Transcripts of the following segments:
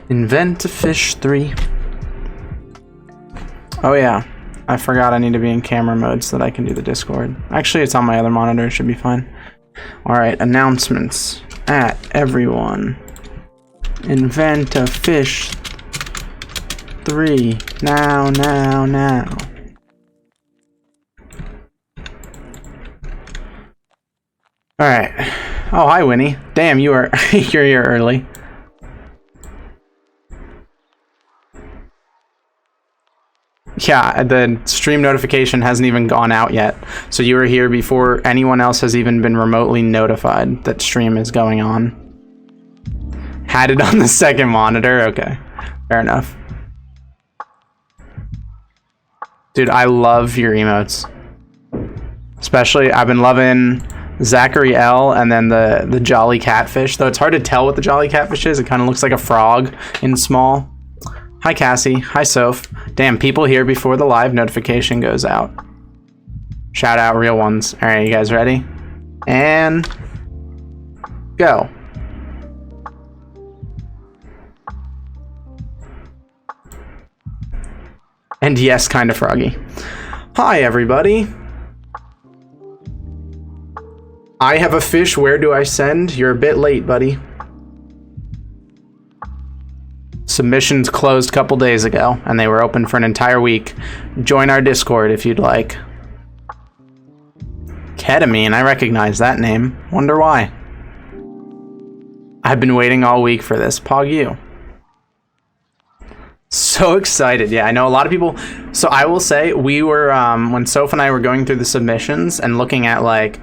Invent a fish 3. Oh yeah, I forgot I need to be in camera mode so that I can do the Discord. Actually, it's on my other monitor, it should be fine. Alright, announcements. At everyone. Invent a fish 3. Now. Alright. Oh, hi, Winnie. Damn, you're here early. Yeah, the stream notification hasn't even gone out yet. So you were here before anyone else has even been remotely notified that stream is going on. Had it on the second monitor? Okay, fair enough. Dude, I love your emotes. Especially, I've been loving Zachary L and then the Jolly Catfish. Though it's hard to tell what the Jolly Catfish is. It kind of looks like a frog in small. Hi, Cassie. Hi, Soph. Damn, people here before the live notification goes out. Shout out real ones. All right, you guys ready? And go. And yes, kind of froggy. Hi, everybody. I have a fish. Where do I send? You're a bit late, buddy. Submissions closed a couple days ago, and they were open for an entire week. Join our Discord if you'd like. Ketamine, I recognize that name. Wonder why. I've been waiting all week for this. Pog you. So excited. Yeah, I know a lot of people. So I will say, we were, when Soph and I were going through the submissions and looking at, like,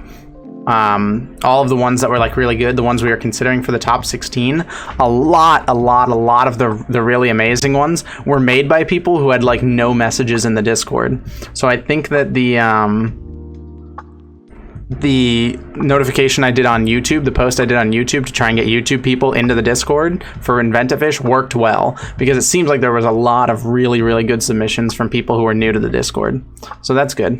all of the ones that were like really good, the ones we were considering for the top 16, a lot of the really amazing ones were made by people who had like no messages in the Discord. So I think that the notification I did on YouTube, the post I did on YouTube to try and get YouTube people into the Discord for Invent a Fish worked well, because it seems like there was a lot of really good submissions from people who were new to the Discord. So that's good.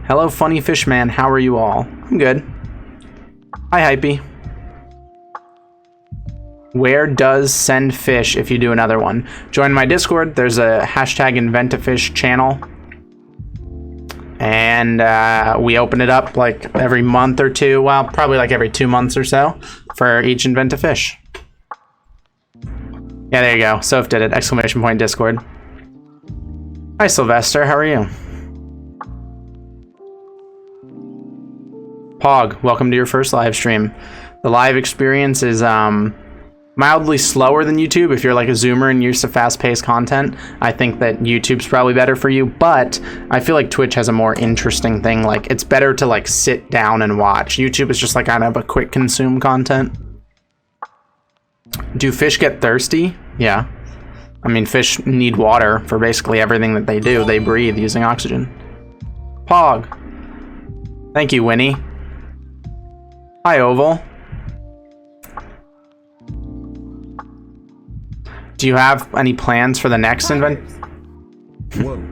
Hello, Funny Fish Man. How are you all? I'm good. Hi, Hypey. Where does send fish if you do another one? Join my Discord. There's a hashtag InventAFish channel. And we open it up like every month or two. Well, probably like every 2 months or so for each Invent a Fish. Yeah, there you go. Soph did it. Exclamation point Discord. Hi, Sylvester. How are you? Pog, welcome to your first live stream. The live experience is mildly slower than YouTube. If you're like a zoomer and used to fast-paced content, I think that YouTube's probably better for you, but I feel like Twitch has a more interesting thing. Like, it's better to like sit down and watch. YouTube is just like kind of a quick consume content. Do fish get thirsty? Yeah. I mean, fish need water for basically everything that they do. They breathe using oxygen. Pog. Thank you, Winnie. Hi, Oval. Do you have any plans for the next invent? Whoa.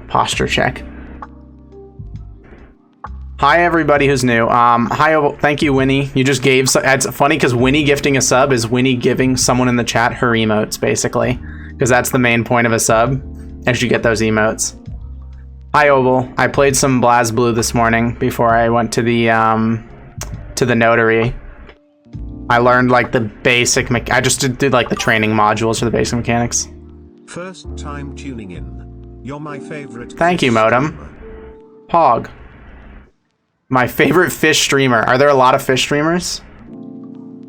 Posture check. Hi, everybody who's new. Hi, Oval. Thank you, Winnie. You just gave... It's funny because Winnie gifting a sub is Winnie giving someone in the chat her emotes, basically. Because that's the main point of a sub, as you get those emotes. Hi, Oval. I played some BlazBlue this morning before I went to the notary. I learned like the basic I just did like the training modules for the basic mechanics. First time tuning in. You're my favorite. Thank you, Modem. Pog. My favorite fish streamer. Are there a lot of fish streamers?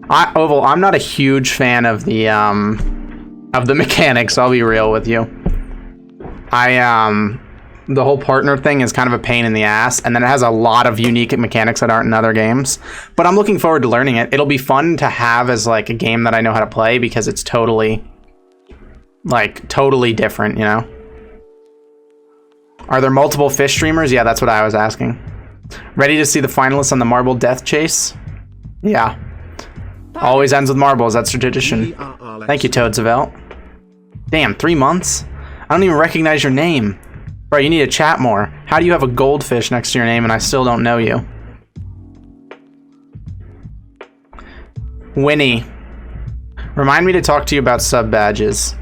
Oval, I'm not a huge fan of the mechanics, I'll be real with you. The whole partner thing is kind of a pain in the ass, and then it has a lot of unique mechanics that aren't in other games. But I'm looking forward to learning it. It'll be fun to have as like a game that I know how to play, because it's totally different, you know? Are there multiple fish streamers? Yeah, that's what I was asking. Ready to see the finalists on the Marble Death Chase? Yeah. Always ends with marbles, that's the tradition. Thank you, Toadsavelt. Damn, 3 months? I don't even recognize your name. Bro, you need to chat more. How do you have a goldfish next to your name and I still don't know you? Winnie, remind me to talk to you about sub badges.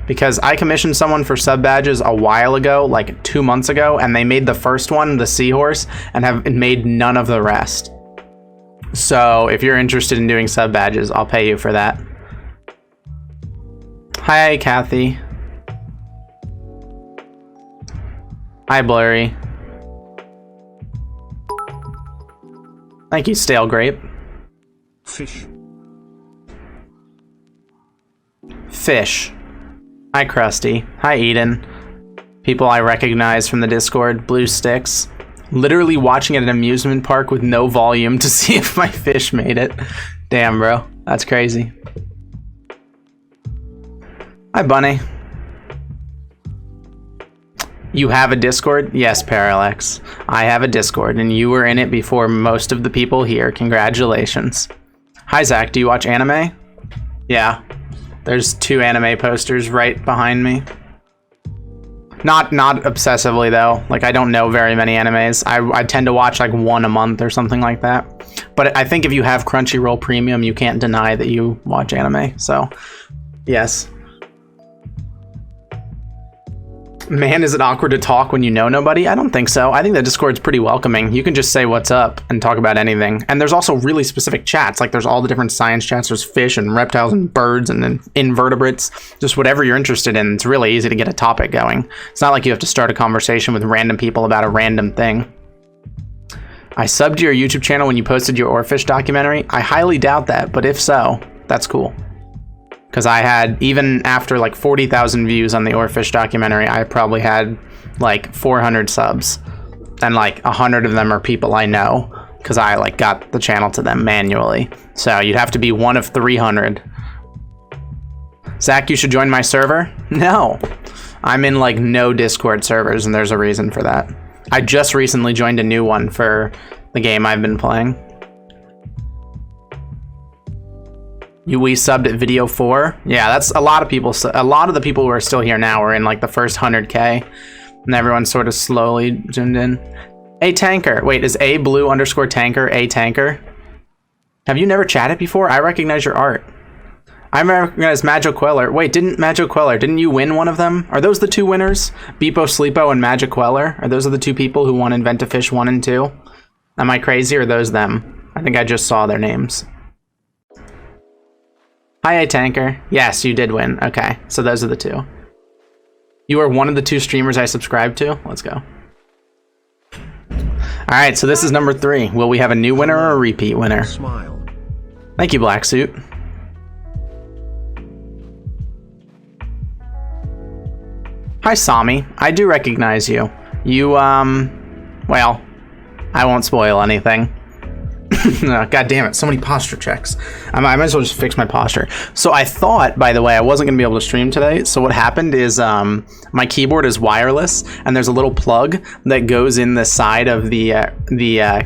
Because I commissioned someone for sub badges a while ago, like 2 months ago, and they made the first one, the seahorse, and have made none of the rest. So if you're interested in doing sub badges, I'll pay you for that. Hi, Kathy. Hi, Blurry. Thank you, Stale Grape. Fish. Fish. Hi, Krusty. Hi, Eden. People I recognize from the Discord. Blue Sticks. Literally watching at an amusement park with no volume to see if my fish made it. Damn, bro. That's crazy. Hi, Bunny. You have a Discord? Yes, Parallax. I have a Discord, and you were in it before most of the people here. Congratulations. Hi, Zach. Do you watch anime? Yeah. There's 2 anime posters right behind me. Not obsessively, though. Like, I don't know very many animes. I tend to watch, like, 1 a month or something like that. But I think if you have Crunchyroll Premium, you can't deny that you watch anime. So, yes. Man, is it awkward to talk when you know nobody? I don't think so. I think the Discord's pretty welcoming. You can just say what's up and talk about anything. And there's also really specific chats. Like, there's all the different science chats. There's fish and reptiles and birds and invertebrates. Just whatever you're interested in. It's really easy to get a topic going. It's not like you have to start a conversation with random people about a random thing. I subbed to your YouTube channel when you posted your Oarfish documentary. I highly doubt that, but if so, that's cool. Because I had, even after like 40,000 views on the Oarfish documentary, I probably had like 400 subs. And like 100 of them are people I know. Because I like got the channel to them manually. So you'd have to be one of 300. Zach, you should join my server? No. I'm in like no Discord servers, and there's a reason for that. I just recently joined a new one for the game I've been playing. We subbed at video 4. Yeah, that's a lot of people. A lot of the people who are still here now are in like the first 100K, and everyone's sort of slowly zoomed in. A tanker. Wait, is A blue _ tanker a tanker? Have you never chatted before? I recognize your art. I recognize Magic Queller. Wait, didn't you win one of them? Are those the 2 winners? Beepo Sleepo and Magic Queller? Are those the 2 people who won Invent a Fish 1 and 2? Am I crazy, or are those them? I think I just saw their names. Hi, A Tanker. Yes, you did win. Okay, so those are the 2. You are one of the 2 streamers I subscribe to. Let's go. All right, so this is number 3. Will we have a new winner or a repeat winner? Smile. Thank you, Black Suit. Hi, Sami. I do recognize you. You, well, I won't spoil anything. God damn it, so many posture checks. I might as well just fix my posture. So I thought, by the way, I wasn't going to be able to stream today. So what happened is my keyboard is wireless, and there's a little plug that goes in the side of the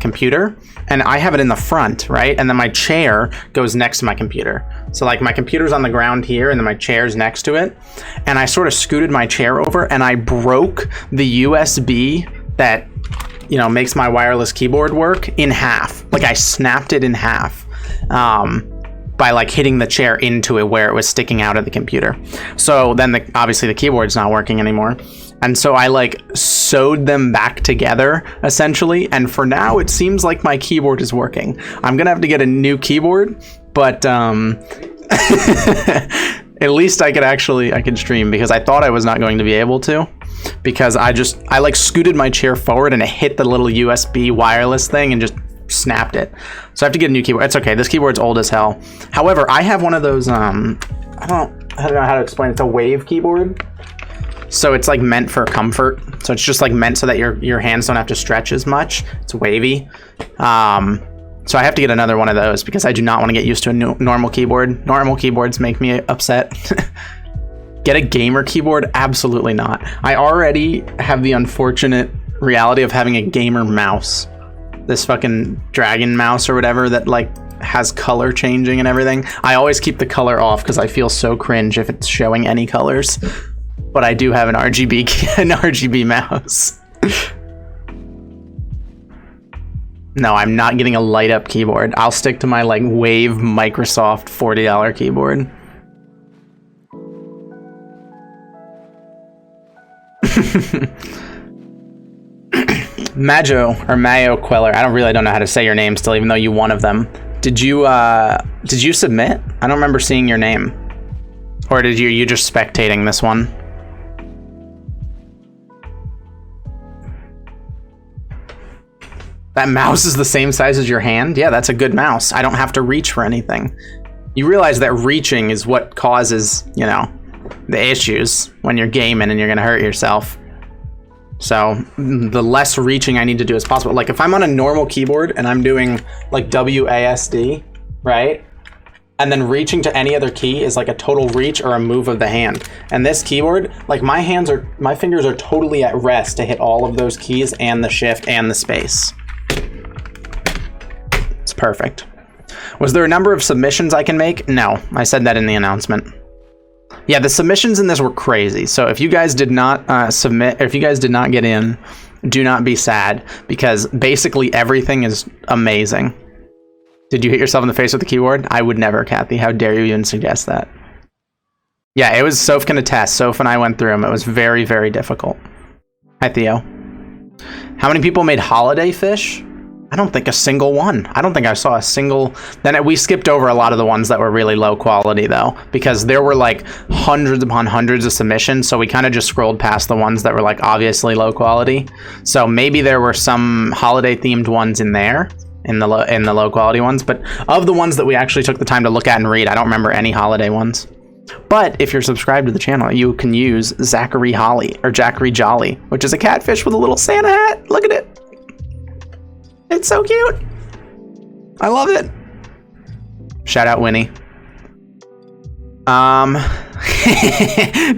computer, and I have it in the front, right? And then my chair goes next to my computer. So like my computer's on the ground here, and then my chair's next to it. And I sort of scooted my chair over, and I broke the USB that, you know, makes my wireless keyboard work in half. Like I snapped it in half by like hitting the chair into it where it was sticking out of the computer. So then obviously the keyboard's not working anymore. And so I like sewed them back together essentially. And for now it seems like my keyboard is working. I'm gonna have to get a new keyboard, but at least I can stream, because I thought I was not going to be able to. Because I like scooted my chair forward and it hit the little USB wireless thing and just snapped it. So I have to get a new keyboard. It's okay. This keyboard's old as hell. However, I have one of those, I don't know how to explain it. It's a wave keyboard. So it's like meant for comfort. So it's just like meant so that your hands don't have to stretch as much. It's wavy. So I have to get another one of those because I do not want to get used to a normal keyboard. Normal keyboards make me upset. Get a gamer keyboard? Absolutely not. I already have the unfortunate reality of having a gamer mouse. This fucking dragon mouse or whatever that like has color changing and everything. I always keep the color off because I feel so cringe if it's showing any colors. But I do have an RGB mouse. No, I'm not getting a light up keyboard. I'll stick to my like Wave Microsoft $40 keyboard. Mayo Queller. I really don't know how to say your name still, even though you one of them. Did you submit? I don't remember seeing your name. Or did you just spectating this one? That mouse is the same size as your hand? Yeah, that's a good mouse. I don't have to reach for anything. You realize that reaching is what causes, you know, the issues when you're gaming and you're gonna hurt yourself. So the less reaching I need to do as possible. Like if I'm on a normal keyboard and I'm doing like WASD, right? And then reaching to any other key is like a total reach or a move of the hand. And this keyboard, like my fingers are totally at rest to hit all of those keys and the shift and the space. It's perfect. Was there a number of submissions I can make? No, I said that in the announcement. Yeah, the submissions in this were crazy. So if you guys did not submit, or if you guys did not get in, do not be sad, because basically everything is amazing. Did you hit yourself in the face with the keyboard? I would never, Kathy. How dare you even suggest that? Yeah, it was Soph gonna test. Soph and I went through them. It was very, very difficult. Hi, Theo. How many people made holiday fish? I don't think a single one. I don't think I saw a single. Then we skipped over a lot of the ones that were really low quality though, because there were like hundreds upon hundreds of submissions. So we kind of just scrolled past the ones that were like obviously low quality. So maybe there were some holiday themed ones in there, in the low quality ones. But of the ones that we actually took the time to look at and read, I don't remember any holiday ones. But if you're subscribed to the channel, you can use Zachary Jolly, which is a catfish with a little Santa hat. Look at it. It's so cute. I love it. Shout out Winnie.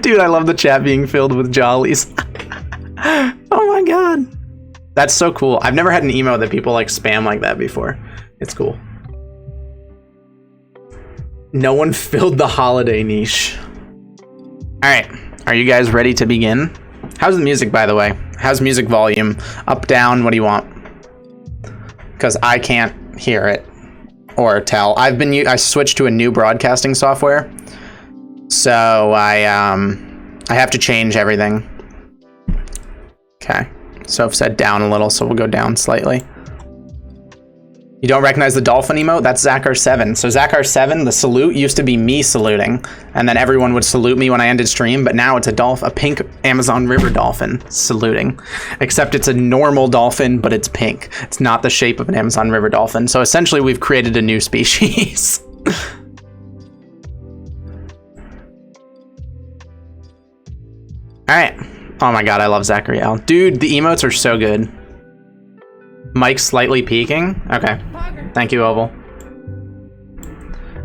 Dude, I love the chat being filled with jollies. Oh my god. That's so cool. I've never had an emo that people like spam like that before. It's cool. No one filled the holiday niche. All right, are you guys ready to begin? How's the music, by the way? How's music volume? Up, down, what do you want? Because I can't hear it or tell. I switched to a new broadcasting software, so I have to change everything. Okay, Soph said down a little, so we'll go down slightly. You don't recognize the dolphin emote? That's Zachar7. So Zachar7, the salute used to be me saluting, and then everyone would salute me when I ended stream, but now it's a pink Amazon River dolphin saluting. Except it's a normal dolphin, but it's pink. It's not the shape of an Amazon River dolphin. So essentially we've created a new species. Alright. Oh my god, I love Zachariel. Dude, the emotes are so good. Mike's slightly peeking? Okay. Thank you, Oval.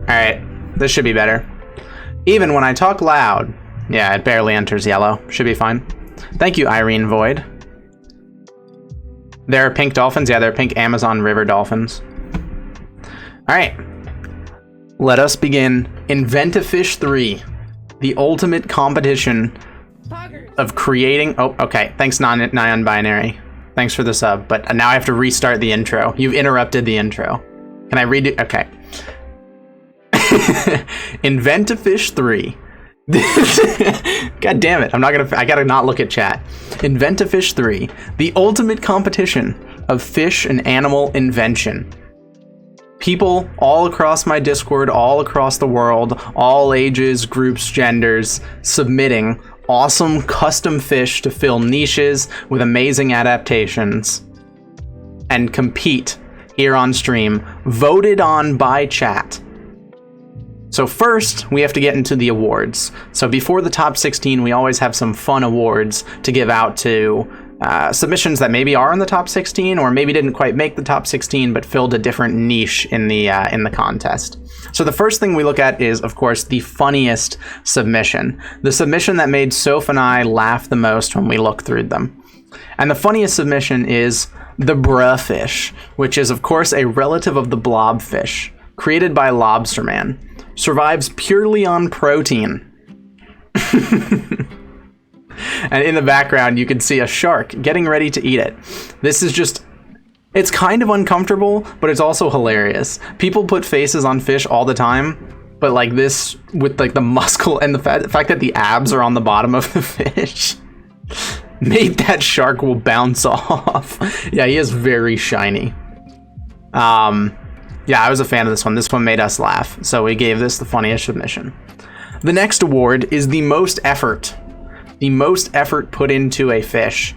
Alright, this should be better. Even when I talk loud. Yeah, it barely enters yellow. Should be fine. Thank you, Irene Void. There are pink dolphins? Yeah, they're pink Amazon River dolphins. Alright. Let us begin. Invent-A-Fish 3. The ultimate competition of creating... Oh, okay. Thanks, non-binary. Thanks for the sub, but now I have to restart the intro. You've interrupted the intro. Can I redo? Okay. Invent-A-Fish 3. God damn it. I gotta not look at chat. Invent-A-Fish 3. The ultimate competition of fish and animal invention. People all across my Discord, all across the world, all ages, groups, genders, submitting awesome custom fish to fill niches with amazing adaptations and compete here on stream, voted on by chat. So first, we have to get into the awards. So before the top 16, we always have some fun awards to give out to submissions that maybe are in the top 16 or maybe didn't quite make the top 16 but filled a different niche in the contest. So the first thing we look at is, of course, the funniest submission. The submission that made Soph and I laugh the most when we look through them. And the funniest submission is the bruh fish, which is, of course, a relative of the blobfish, created by Lobsterman. Survives purely on protein. And in the background, you can see a shark getting ready to eat it. This is just It's kind of uncomfortable, but it's also hilarious. People put faces on fish all the time, but like this with like the muscle and the fact that the abs are on the bottom of the fish made that shark will bounce off. Yeah, he is very shiny. Yeah, I was a fan of this one. This one made us laugh, so we gave this the funniest submission. The next award is the most effort. The most effort put into a fish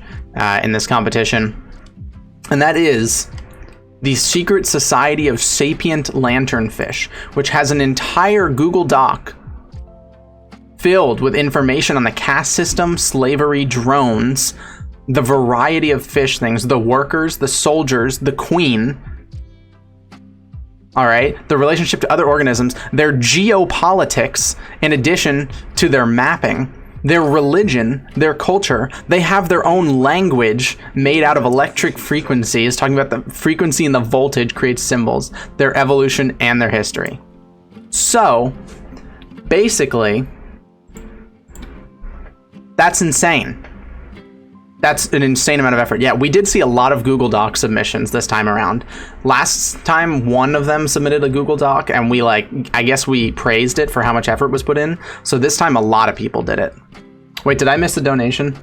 in this competition. And that is the Secret Society of Sapient Lanternfish, which has an entire Google Doc filled with information on the caste system, slavery, drones, the variety of fish things, the workers, the soldiers, the queen. All right, the relationship to other organisms, their geopolitics, in addition to their mapping, their religion, their culture. They have their own language made out of electric frequencies, talking about the frequency and the voltage creates symbols, their evolution and their history. So, basically, that's insane. That's an insane amount of effort. Yeah, we did see a lot of Google Doc submissions this time around. Last time, one of them submitted a Google Doc, and we I guess we praised it for how much effort was put in. So this time, a lot of people did it. Wait, did I miss a donation?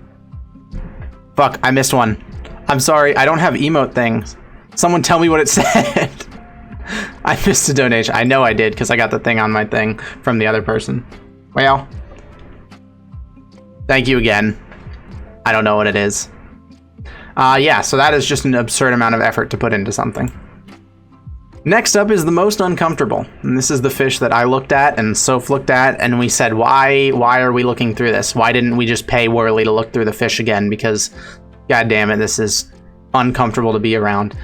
Fuck, I missed one. I'm sorry, I don't have emote things. Someone tell me what it said. I missed a donation. I know I did, because I got the thing on my thing from the other person. Well, thank you again. I don't know what it is. Yeah, so that is just an absurd amount of effort to put into something. Next up is the most uncomfortable. And this is the fish that I looked at and Soph looked at, and we said, why are we looking through this? Why didn't we just pay Worley to look through the fish again? Because, god damn it, this is uncomfortable to be around.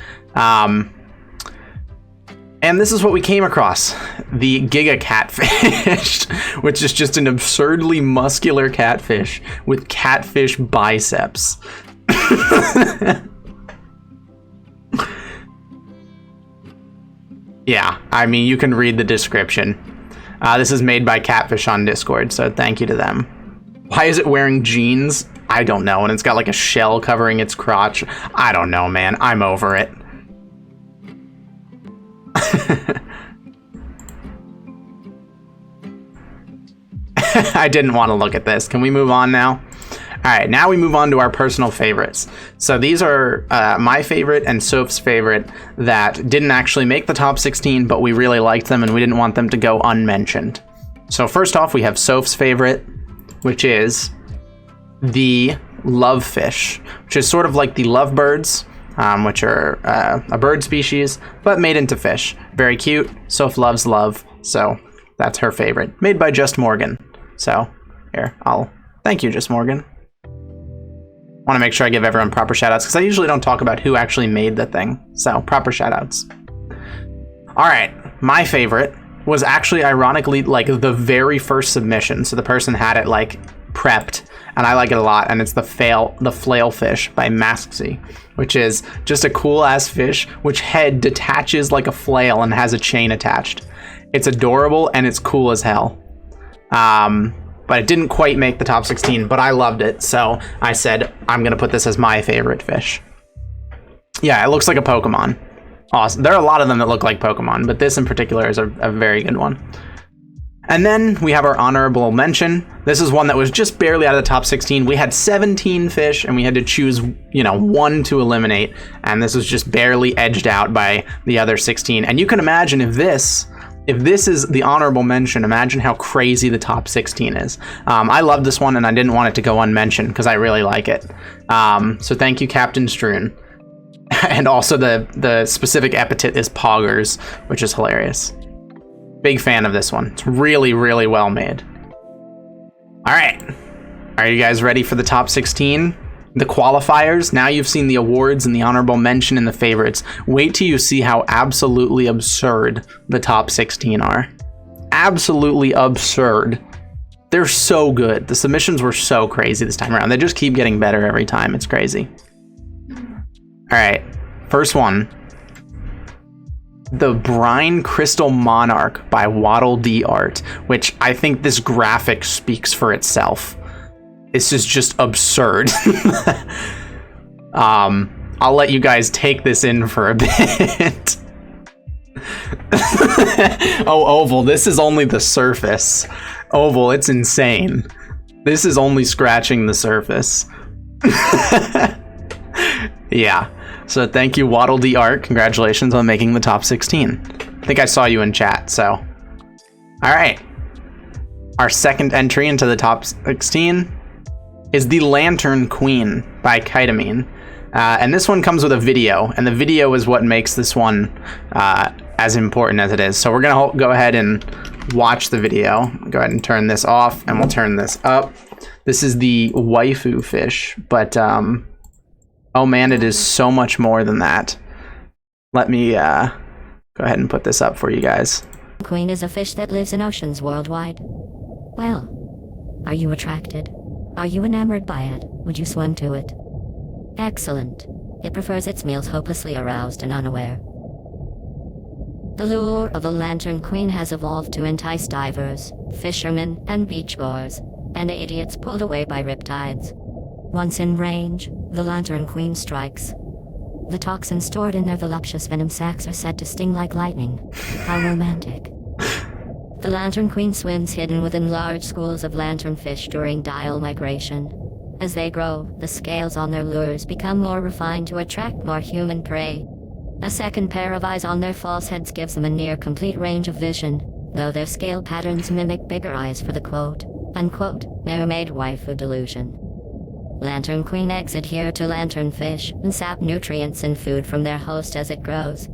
And this is what we came across. The Giga Catfish, which is just an absurdly muscular catfish with catfish biceps. Yeah, I mean, you can read the description. This is made by Catfish on Discord, so thank you to them. Why is it wearing jeans? I don't know, and it's got like a shell covering its crotch. I don't know, man. I'm over it. I didn't want to look at this. Can we move on now? All right, now we move on to our personal favorites. So these are my favorite and Soph's favorite that didn't actually make the top 16, but we really liked them and we didn't want them to go unmentioned. So first off, we have Soph's favorite, which is the lovefish, which is sort of like the lovebirds, which are a bird species, but made into fish. Very cute. Soph loves love, so that's her favorite. Made by Just Morgan. So here, I'll thank you, Just Morgan. Want to make sure I give everyone proper shoutouts because I usually don't talk about who actually made the thing. So proper shoutouts. All right, my favorite was actually ironically like the very first submission. So the person had it like prepped, and I like it a lot. And it's the flail fish by Masksy, which is just a cool ass fish which head detaches like a flail and has a chain attached. It's adorable and it's cool as hell. But it didn't quite make the top 16, but I loved it. So I said, I'm going to put this as my favorite fish. Yeah, it looks like a Pokemon. Awesome. There are a lot of them that look like Pokemon, but this in particular is a very good one. And then we have our honorable mention. This is one that was just barely out of the top 16. We had 17 fish and we had to choose, one to eliminate. And this was just barely edged out by the other 16. And you can imagine if this is the honorable mention, imagine how crazy the top 16 is. I love this one and I didn't want it to go unmentioned because I really like it. So thank you, Captain Stroon. And also the specific epithet is Poggers, which is hilarious. Big fan of this one. It's really, really well made. All right. Are you guys ready for the top 16? The qualifiers? Now you've seen the awards and the honorable mention and the favorites. Wait till you see how absolutely absurd the top 16 are. Absolutely absurd. They're so good. The submissions were so crazy this time around. They just keep getting better every time. It's crazy. All right. First one. The Brine Crystal Monarch by Waddle D Art, which I think this graphic speaks for itself. This is just absurd. I'll let you guys take this in for a bit. Oh, Oval, this is only the surface. Oval, it's insane. This is only scratching the surface. Yeah. So thank you, Waddle D Art. Congratulations on making the top 16. I think I saw you in chat, so. All right. Our second entry into the top 16 is the Lantern Queen by Ketamine. And this one comes with a video, and the video is what makes this one as important as it is. So we're gonna go ahead and watch the video. Go ahead and turn this off, and we'll turn this up. This is the waifu fish, but oh man, it is so much more than that. Let me go ahead and put this up for you guys. Queen is a fish that lives in oceans worldwide. Well, are you attracted? Are you enamored by it? Would you swim to it? Excellent. It prefers its meals hopelessly aroused and unaware. The lure of the Lantern Queen has evolved to entice divers, fishermen, and beachgoers, and idiots pulled away by riptides. Once in range, the Lantern Queen strikes. The toxins stored in their voluptuous venom sacs are said to sting like lightning. How romantic. The Lantern Queen swims hidden within large schools of lanternfish during diel migration. As they grow, the scales on their lures become more refined to attract more human prey. A second pair of eyes on their false heads gives them a near-complete range of vision, though their scale patterns mimic bigger eyes for the quote-unquote mermaid waifu delusion. Lantern Queen eggs adhere to lanternfish and sap nutrients and food from their host as it grows.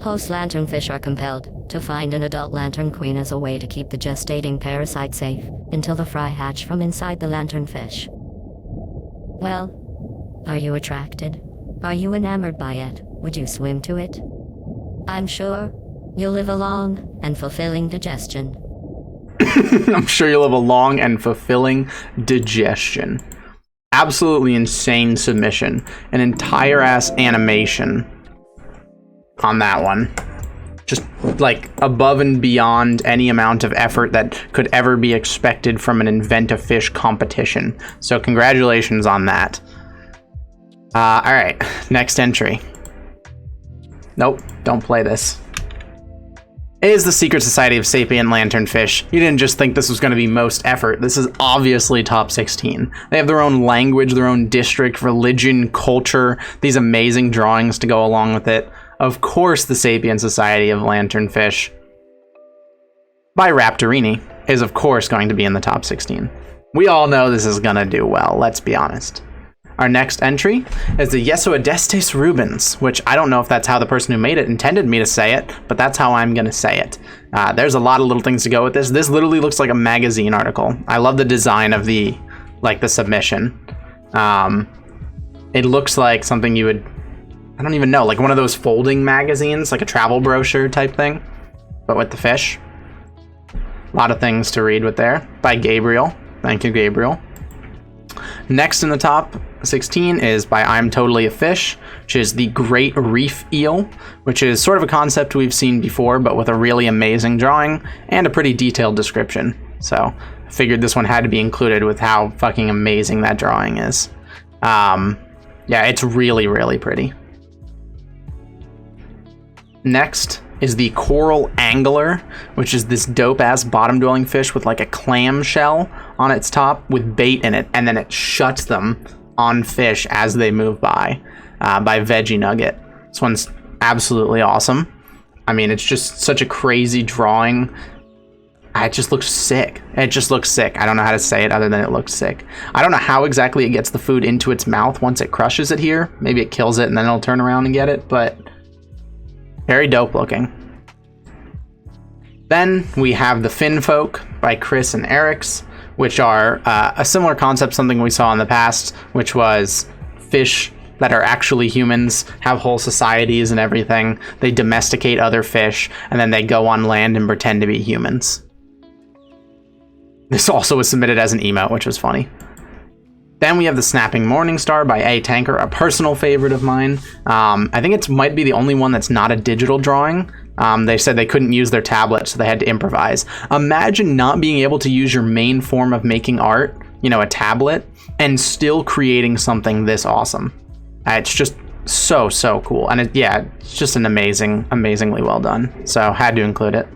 Host lanternfish are compelled to find an adult Lantern Queen as a way to keep the gestating parasite safe until the fry hatch from inside the lanternfish. Well, are you attracted? Are you enamored by it? Would you swim to it? I'm sure you'll live a long and fulfilling digestion. I'm sure you'll have a long and fulfilling digestion. Absolutely insane submission. An entire ass animation on that one. Just like above and beyond any amount of effort that could ever be expected from an Invent a Fish competition. So congratulations on that. All right, next entry. Nope, don't play this. It is the Secret Society of Sapient Lanternfish. You didn't just think this was going to be most effort. This is obviously top 16. They have their own language, their own district, religion, culture, these amazing drawings to go along with it. Of course, the Sapient Society of Lanternfish by Raptorini is of course going to be in the top 16. We all know this is going to do well, let's be honest. Our next entry is the Yesoadestes Rubens, which I don't know if that's how the person who made it intended me to say it, but that's how I'm going to say it. There's a lot of little things to go with this. This literally looks like a magazine article. I love the design of the submission. It looks like something you would, I don't even know, like one of those folding magazines, like a travel brochure type thing, but with the fish. A lot of things to read with there. By Gabriel. Thank you, Gabriel. Next in the top 16 is by I'm Totally a Fish, which is the Great Reef Eel, which is sort of a concept we've seen before, but with a really amazing drawing and a pretty detailed description. So I figured this one had to be included with how fucking amazing that drawing is. Yeah, it's really, really pretty. Next is the Coral Angler, which is this dope-ass bottom-dwelling fish with like a clam shell on its top with bait in it, and then it shuts them on fish as they move by Veggie Nugget. This one's absolutely awesome. I mean, it's just such a crazy drawing. It just looks sick. It just looks sick. I don't know how to say it other than it looks sick. I don't know how exactly it gets the food into its mouth once it crushes it here. Maybe it kills it and then it'll turn around and get it, but very dope looking. Then we have the Fin Folk by Chris and Eric's, which are a similar concept, something we saw in the past, which was fish that are actually humans, have whole societies and everything. They domesticate other fish, and then they go on land and pretend to be humans. This also was submitted as an emote, which was funny. Then we have the Snapping Morningstar by A Tanker, a personal favorite of mine. I think it might be the only one that's not a digital drawing. They said they couldn't use their tablet, so they had to improvise. Imagine not being able to use your main form of making art, you know, a tablet, and still creating something this awesome. It's just so cool. And it's just an amazingly well done. So had to include it.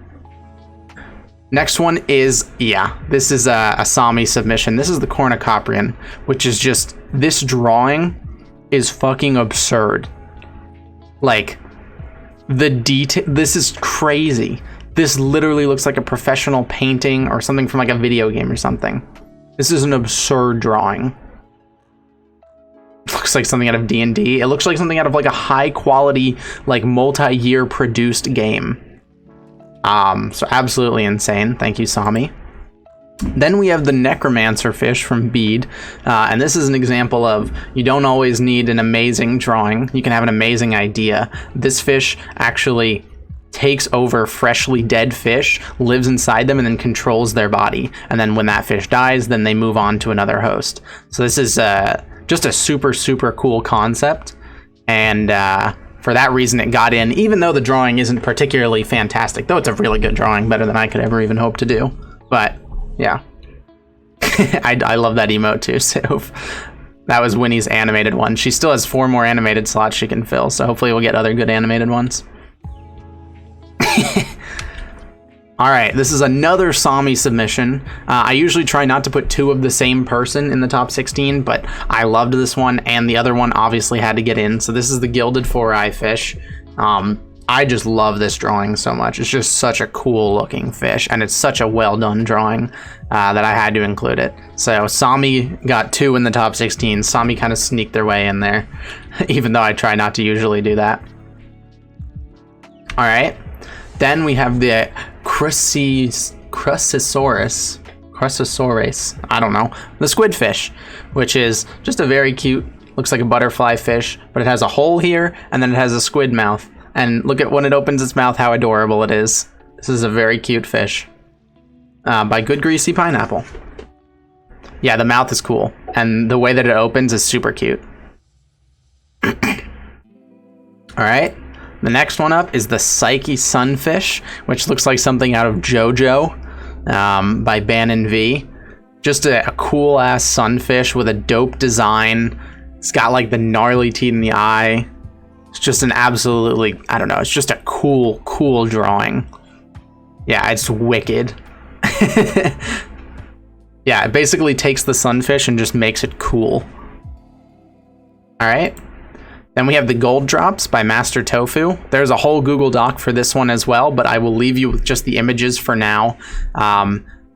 Next one is, this is a Sami submission. This is the Cornicoprion, which is just, this drawing is fucking absurd. Like, the detail, this is crazy. This literally looks like a professional painting or something from like a video game or something. This is an absurd drawing. It looks like something out of D&D. It looks like something out of like a high quality, like multi-year produced game. So absolutely insane. Thank you, Sami. Then we have the Necromancer Fish from Bede, and this is an example of, you don't always need an amazing drawing, you can have an amazing idea. This fish actually takes over freshly dead fish, lives inside them, and then controls their body. And then when that fish dies, then they move on to another host. So this is just a super cool concept, and for that reason it got in, even though the drawing isn't particularly fantastic, though it's a really good drawing, better than I could ever even hope to do. But yeah. I love that emote too, so that was Winnie's animated one. She still has 4 more animated slots she can fill, so hopefully we'll get other good animated ones. Alright, this is another Sami submission. I usually try not to put 2 of the same person in the top 16, but I loved this one, and the other one obviously had to get in. So this is the Gilded Eye fish. I just love this drawing so much. It's just such a cool looking fish, and it's such a well done drawing that I had to include it. So Sami got 2 in the top 16. Sami kind of sneaked their way in there, even though I try not to usually do that. Alright, then we have the Crucisaurus, I don't know, the Squid Fish, which is just a very cute, looks like a butterfly fish, but it has a hole here, and then it has a squid mouth. And look at when it opens its mouth, how adorable it is. This is a very cute fish. By Good Greasy Pineapple. Yeah, the mouth is cool, and the way that it opens is super cute. Alright, the next one up is the Psyche Sun Fish, which looks like something out of JoJo, by Bannon V. Just a cool ass sunfish with a dope design. It's got like the gnarly teeth in the eye. It's just an absolutely, I don't know, it's just a cool drawing. Yeah, it's wicked. Yeah, it basically takes the sunfish and just makes it cool. Alright. Then we have the Gold Drops by Master Tofu. There's a whole Google Doc for this one as well, but I will leave you with just the images for now.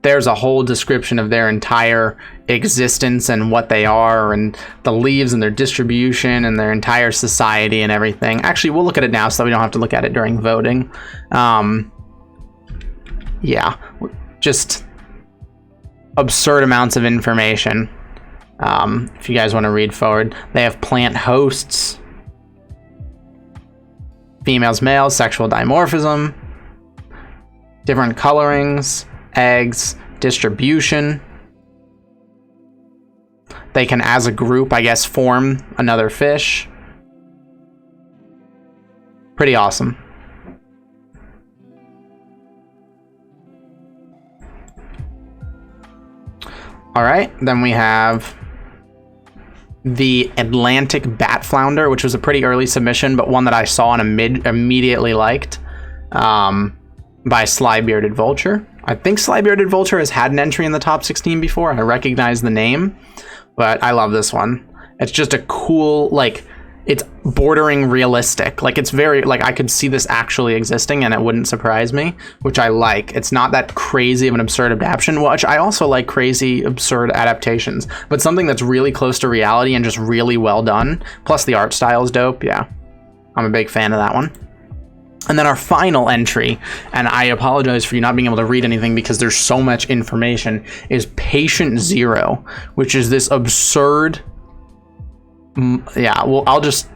There's a whole description of their entire existence and what they are, and the leaves and their distribution and their entire society and everything. Actually, we'll look at it now so we don't have to look at it during voting. Yeah, just absurd amounts of information. If you guys want to read forward, they have plant hosts, females, males, sexual dimorphism, different colorings, eggs, distribution. They can, as a group, I guess, form another fish. Pretty awesome. All right, then we have the Atlantic Bat Flounder, which was a pretty early submission, but one that I saw and immediately liked, by Sly-Bearded Vulture. I think Sly-Bearded Vulture has had an entry in the top 16 before. I recognize the name, but I love this one. It's just a cool, like, it's bordering realistic. Like, it's very, like, I could see this actually existing and it wouldn't surprise me, which I like. It's not that crazy of an absurd adaptation, which I also like crazy, absurd adaptations, but something that's really close to reality and just really well done. Plus the art style is dope. Yeah, I'm a big fan of that one. And then our final entry, and I apologize for you not being able to read anything because there's so much information, is Patient Zero, which is this absurd... Yeah, well, I'll just...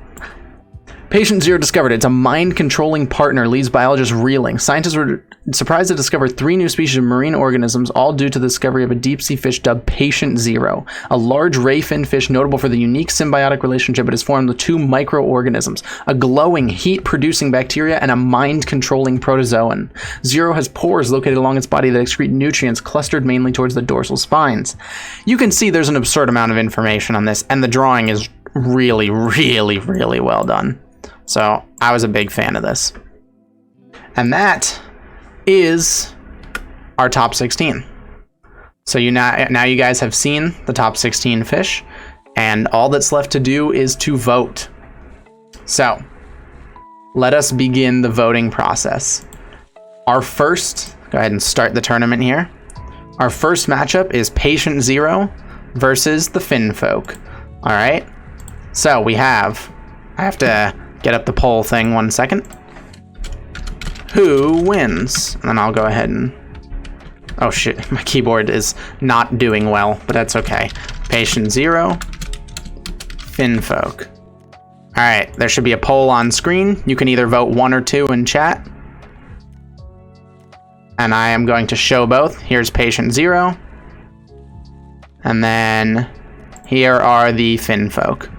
Patient Zero discovered it's a mind-controlling partner leaves biologists reeling. Scientists were surprised to discover 3 new species of marine organisms, all due to the discovery of a deep-sea fish dubbed Patient Zero, a large ray-fin fish notable for the unique symbiotic relationship it has formed with 2 microorganisms, a glowing, heat-producing bacteria, and a mind-controlling protozoan. Zero has pores located along its body that excrete nutrients clustered mainly towards the dorsal spines. You can see there's an absurd amount of information on this, and the drawing is really, really, really well done. So I was a big fan of this. And that is our top 16. So now you guys have seen the top 16 fish, and all that's left to do is to vote. So let us begin the voting process. Our first, go ahead and start the tournament here. Our first matchup is Patient Zero versus the Fin Folk. All right. So I have to get up the poll thing 1 second. Who wins? And then I'll go ahead and, oh shit, my keyboard is not doing well, but that's okay. Patient Zero, Fin Folk. All right, there should be a poll on screen. You can either vote 1 or 2 in chat. And I am going to show both. Here's Patient Zero. And then here are the Fin Folk.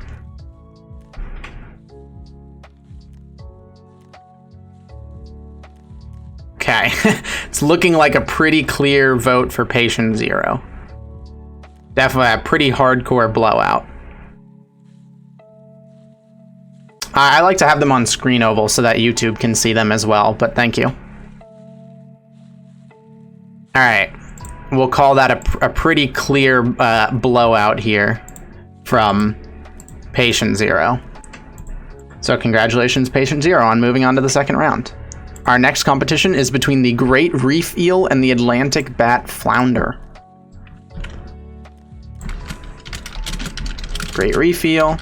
Okay, it's looking like a pretty clear vote for Patient Zero. Definitely a pretty hardcore blowout. I like to have them on screen oval so that YouTube can see them as well, but thank you. All right, we'll call that a pretty clear blowout here from Patient Zero. So congratulations, Patient Zero, on moving on to the second round. Our next competition is between the Great Reef Eel and the Atlantic Bat Flounder. Great Reef Eel,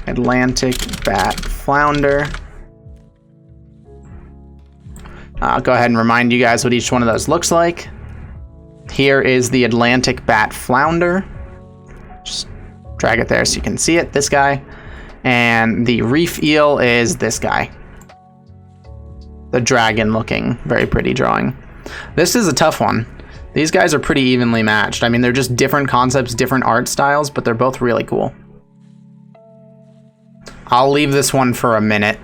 Atlantic Bat Flounder. I'll go ahead and remind you guys what each one of those looks like. Here is the Atlantic Bat Flounder. Just drag it there so you can see it, this guy. And the Reef Eel is this guy. The dragon looking, very pretty drawing. This is a tough one. These guys are pretty evenly matched. I mean, they're just different concepts, different art styles, but they're both really cool. I'll leave this one for a minute,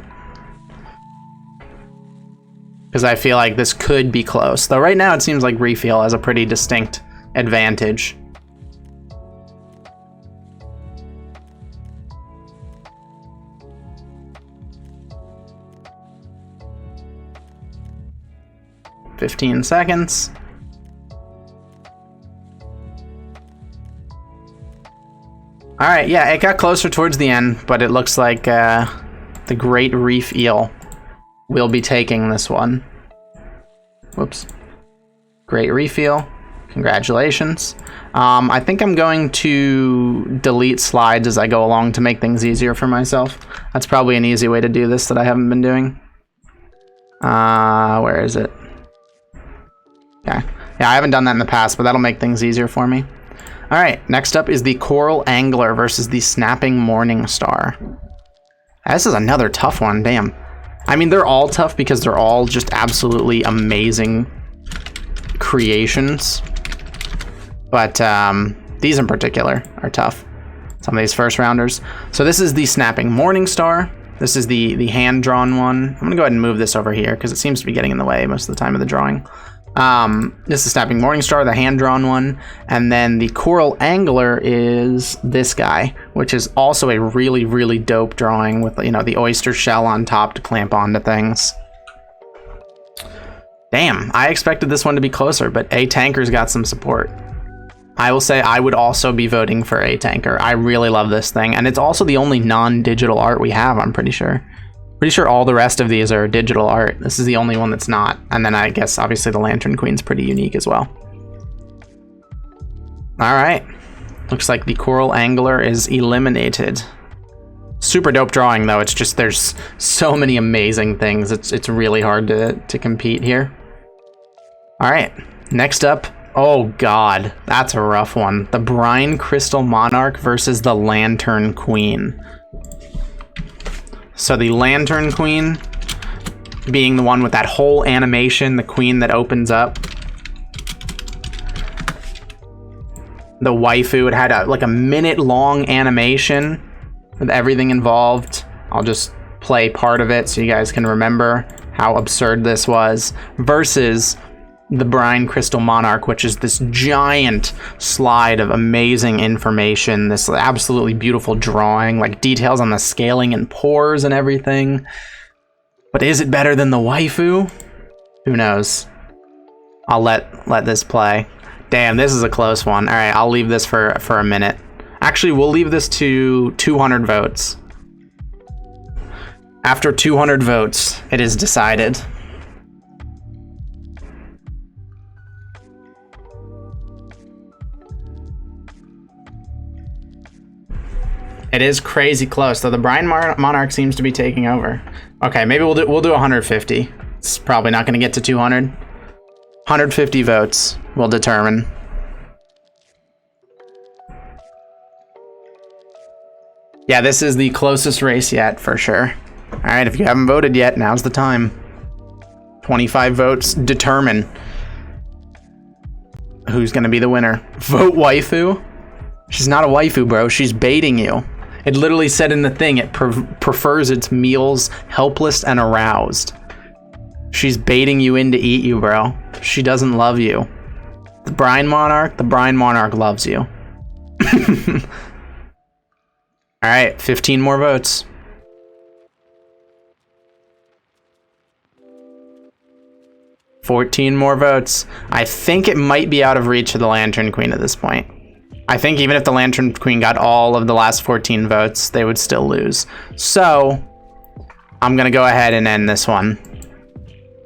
because I feel like this could be close. Though right now it seems like Reef Eel has a pretty distinct advantage. "15 seconds. All right, yeah, it got closer towards the end, but it looks like the Great Reef Eel will be taking this one. Whoops. Great Reef Eel, congratulations. I think I'm going to delete slides as I go along to make things easier for myself. That's probably an easy way to do this that I haven't been doing. Where is it? Okay. Yeah, I haven't done that in the past, but that'll make things easier for me. All right, next up is the Coral Angler versus the Snapping Morning Star. This is another tough one, damn. I mean, they're all tough because they're all just absolutely amazing creations. But these in particular are tough. Some of these first rounders. So this is the Snapping Morning Star. This is the hand-drawn one. I'm gonna go ahead and move this over here because it seems to be getting in the way most of the time of the drawing. This is Snapping Morning Star, the hand-drawn one, and then the Coral Angler is this guy, which is also a really, really dope drawing with, you know, the oyster shell on top to clamp onto things. Damn, I expected this one to be closer, but A-Tanker's got some support. I will say I would also be voting for A-Tanker. I really love this thing, and it's also the only non-digital art we have, I'm pretty sure. Pretty sure all the rest of these are digital art. This is the only one that's not. And then I guess obviously the Lantern Queen's pretty unique as well. All right. Looks like the Coral Angler is eliminated. Super dope drawing though. It's just there's so many amazing things. It's really hard to compete here. All right. Next up. Oh god, that's a rough one. The Brine Crystal Monarch versus the Lantern Queen. So the Lantern Queen being the one with that whole animation, the queen that opens up. The waifu, it had like a minute-long animation with everything involved. I'll just play part of it so you guys can remember how absurd this was. Versus the Brine Crystal Monarch, which is this giant slide of amazing information, this absolutely beautiful drawing, like details on the scaling and pores and everything. But is it better than the waifu? Who knows? I'll let this play. Damn, this is a close one. All right, I'll leave this for a minute. Actually, we'll leave this to 200 votes. After 200 votes, it is decided. It is crazy close, though the Brine Monarch seems to be taking over. Okay, maybe we'll do 150. It's probably not going to get to 200. 150 votes will determine. Yeah, this is the closest race yet, for sure. All right, if you haven't voted yet, now's the time. 25 votes determine who's going to be the winner. Vote waifu? She's not a waifu, bro. She's baiting you. It literally said in the thing, it prefers its meals helpless and aroused. She's baiting you in to eat you, bro. She doesn't love you. The Brine Monarch loves you. All right, 15 more votes. $14 more votes. I think it might be out of reach of the Lantern Queen at this point. I think even if the Lantern Queen got all of the last 14 votes, they would still lose. So, I'm going to go ahead and end this one.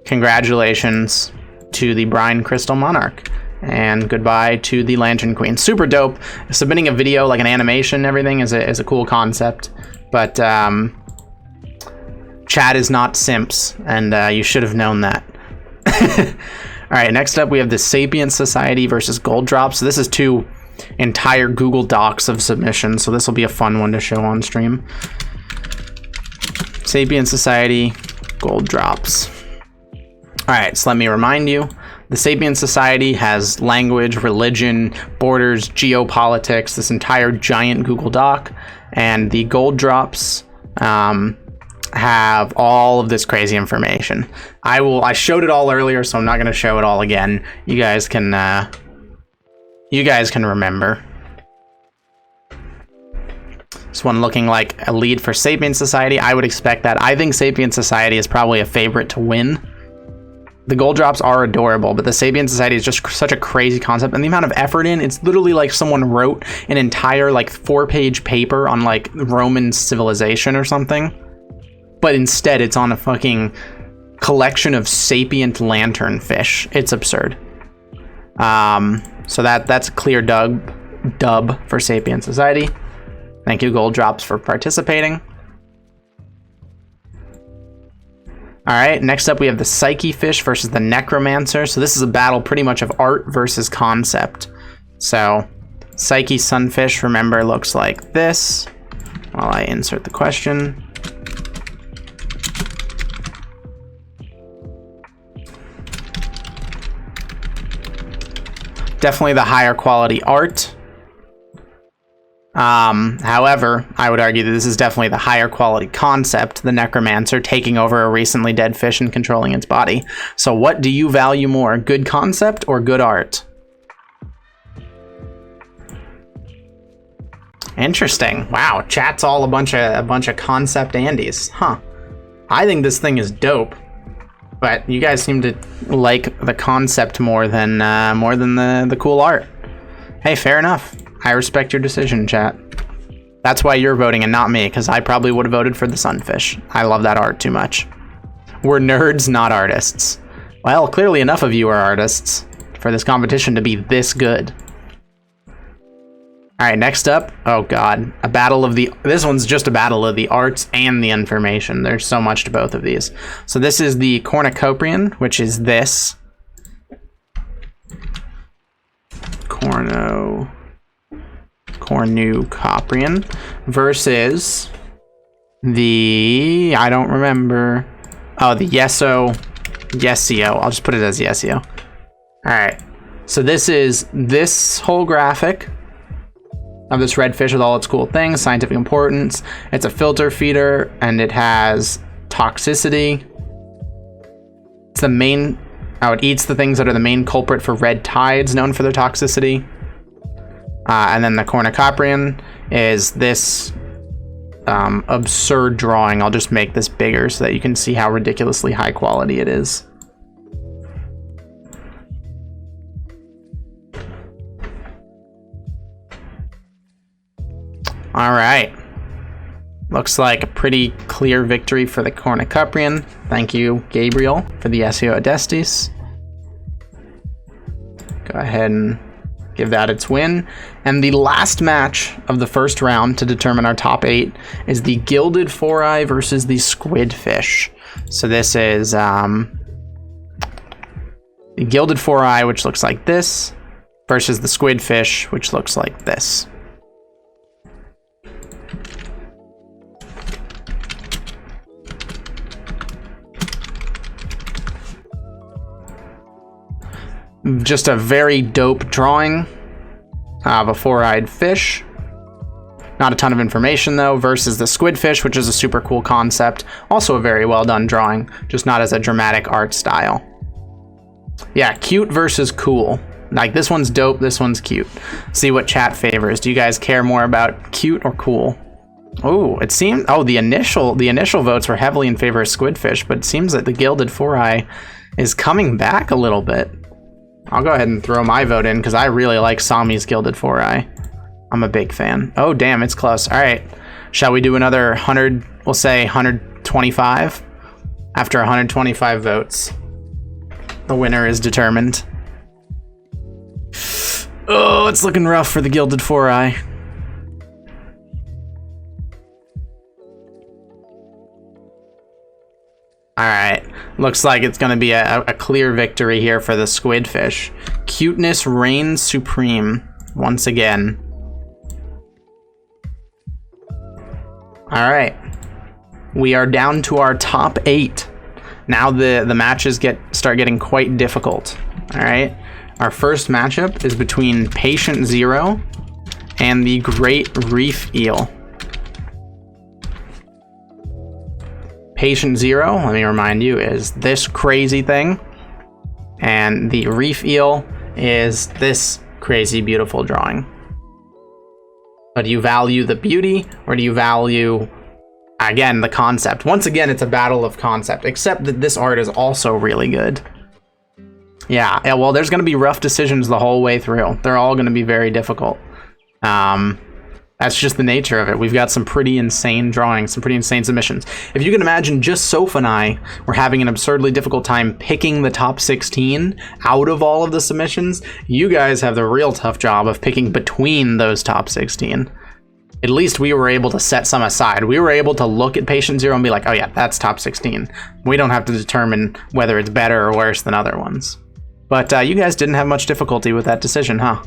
Congratulations to the Brine Crystal Monarch. And goodbye to the Lantern Queen. Super dope. Submitting a video, like an animation and everything, is a cool concept. But, chat is not simps, and you should have known that. All right, next up we have the Sapient Society versus Gold Drop. So this is 2 entire Google Docs of submissions, so this will be a fun one to show on stream. Sapient Society, Gold Drops. All right, so let me remind you, the Sapient Society has language, religion, borders, geopolitics, this entire giant Google Doc, and the Gold Drops have all of this crazy information. I showed it all earlier, so I'm not going to show it all again. You guys can remember. This one looking like a lead for Sapient Society. I would expect that. I think Sapient Society is probably a favorite to win. The Gold Drops are adorable, but the Sapient Society is just such a crazy concept, and the amount of effort in, it's literally like someone wrote an entire like 4-page paper on like Roman civilization or something. But instead, it's on a fucking collection of sapient lanternfish. It's absurd. So that's a clear dub for Sapient Society. Thank you, Gold Drops, for participating. All right, next up we have the Psyche Fish versus the Necromancer. So this is a battle pretty much of art versus concept. So Psyche Sun Fish, remember, looks like this. While I insert the question. Definitely the higher quality art. However, I would argue that this is definitely the higher quality concept, the Necromancer taking over a recently dead fish and controlling its body. So what do you value more, good concept or good art? Interesting. Wow, chat's all a bunch of concept Andes. Huh. I think this thing is dope. But you guys seem to like the concept more than the cool art. Hey, fair enough. I respect your decision, chat. That's why you're voting and not me, because I probably would have voted for the sunfish. I love that art too much. We're nerds, not artists. Well, clearly enough of you are artists for this competition to be this good. All right, next up, oh god, this one's just a battle of the arts and the information. There's so much to both of these. So this is the Cornicoprion, which is this. Cornicoprion versus the, I don't remember. Oh, the Yesio. I'll just put it as Yesio. All right, so this is this whole graphic of this red fish with all its cool things, scientific importance. It's a filter feeder and it has toxicity. It's the main Oh, it eats the things that are the main culprit for red tides, known for their toxicity. And then the Cornicoprion is this absurd drawing. I'll just make this bigger so that you can see how ridiculously high quality it is. All right. Looks like a pretty clear victory for the Cornicoprion. Thank you, Gabriel, for the SEO Adestis. Go ahead and give that its win. And the last match of the first round to determine our top 8 is the Gilded Eye versus the Squid Fish. So this is the Gilded Eye, which looks like this, versus the Squid Fish, which looks like this. Just a very dope drawing of a four-eyed fish. Not a ton of information though, versus the Squid Fish, which is a super cool concept. Also a very well done drawing, just not as a dramatic art style. Yeah, cute versus cool. Like this one's dope, this one's cute. See what chat favors. Do you guys care more about cute or cool? Oh, it seemed, the initial votes were heavily in favor of Squid Fish, but it seems that the Gilded Eye is coming back a little bit. I'll go ahead and throw my vote in because I really like Sami's Gilded Eye. I'm a big fan. Oh, damn, it's close. All right. Shall we do another 100, we'll say 125? After 125 votes, the winner is determined. Oh, it's looking rough for the Gilded Eye. All right, looks like it's going to be a clear victory here for the Squid Fish. Cuteness reigns supreme once again. All right, we are down to our top 8. Now the matches start getting quite difficult. All right, our first matchup is between Patient Zero and the Great Reef Eel. Patient Zero, let me remind you, is this crazy thing, and the Reef Eel is this crazy beautiful drawing. But do you value the beauty, or do you value, again, the concept? Once again, it's a battle of concept, except that this art is also really good. Yeah, well, there's going to be rough decisions the whole way through. They're all going to be very difficult. That's just the nature of it. We've got some pretty insane drawings, some pretty insane submissions. If you can imagine, just Soph and I were having an absurdly difficult time picking the top 16 out of all of the submissions. You guys have the real tough job of picking between those top 16. At least we were able to set some aside. We were able to look at Patient Zero and be like, oh yeah, that's top 16. We don't have to determine whether it's better or worse than other ones. But you guys didn't have much difficulty with that decision, huh?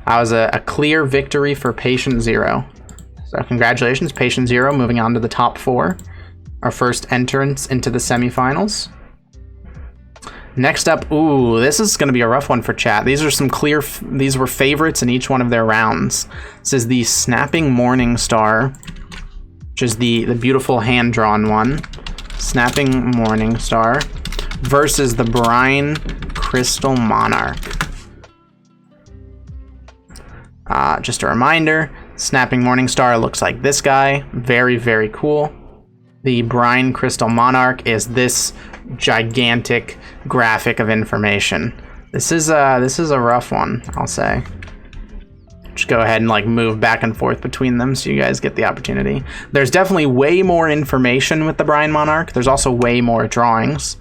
That was a clear victory for Patient Zero. So congratulations, Patient Zero, moving on to the top 4. Our first entrance into the semifinals. Next up, ooh, this is going to be a rough one for chat. These were favorites in each one of their rounds. This is the Snapping Morning Star, which is the beautiful hand-drawn one. Snapping Morning Star versus the Brine Crystal Monarch. Just a reminder, Snapping Morning Star looks like this guy. Very, very cool. The Brine Crystal Monarch is this gigantic graphic of information. This is a rough one, I'll say. Just go ahead and like move back and forth between them so you guys get the opportunity. There's definitely way more information with the Brine Monarch. There's also way more drawings.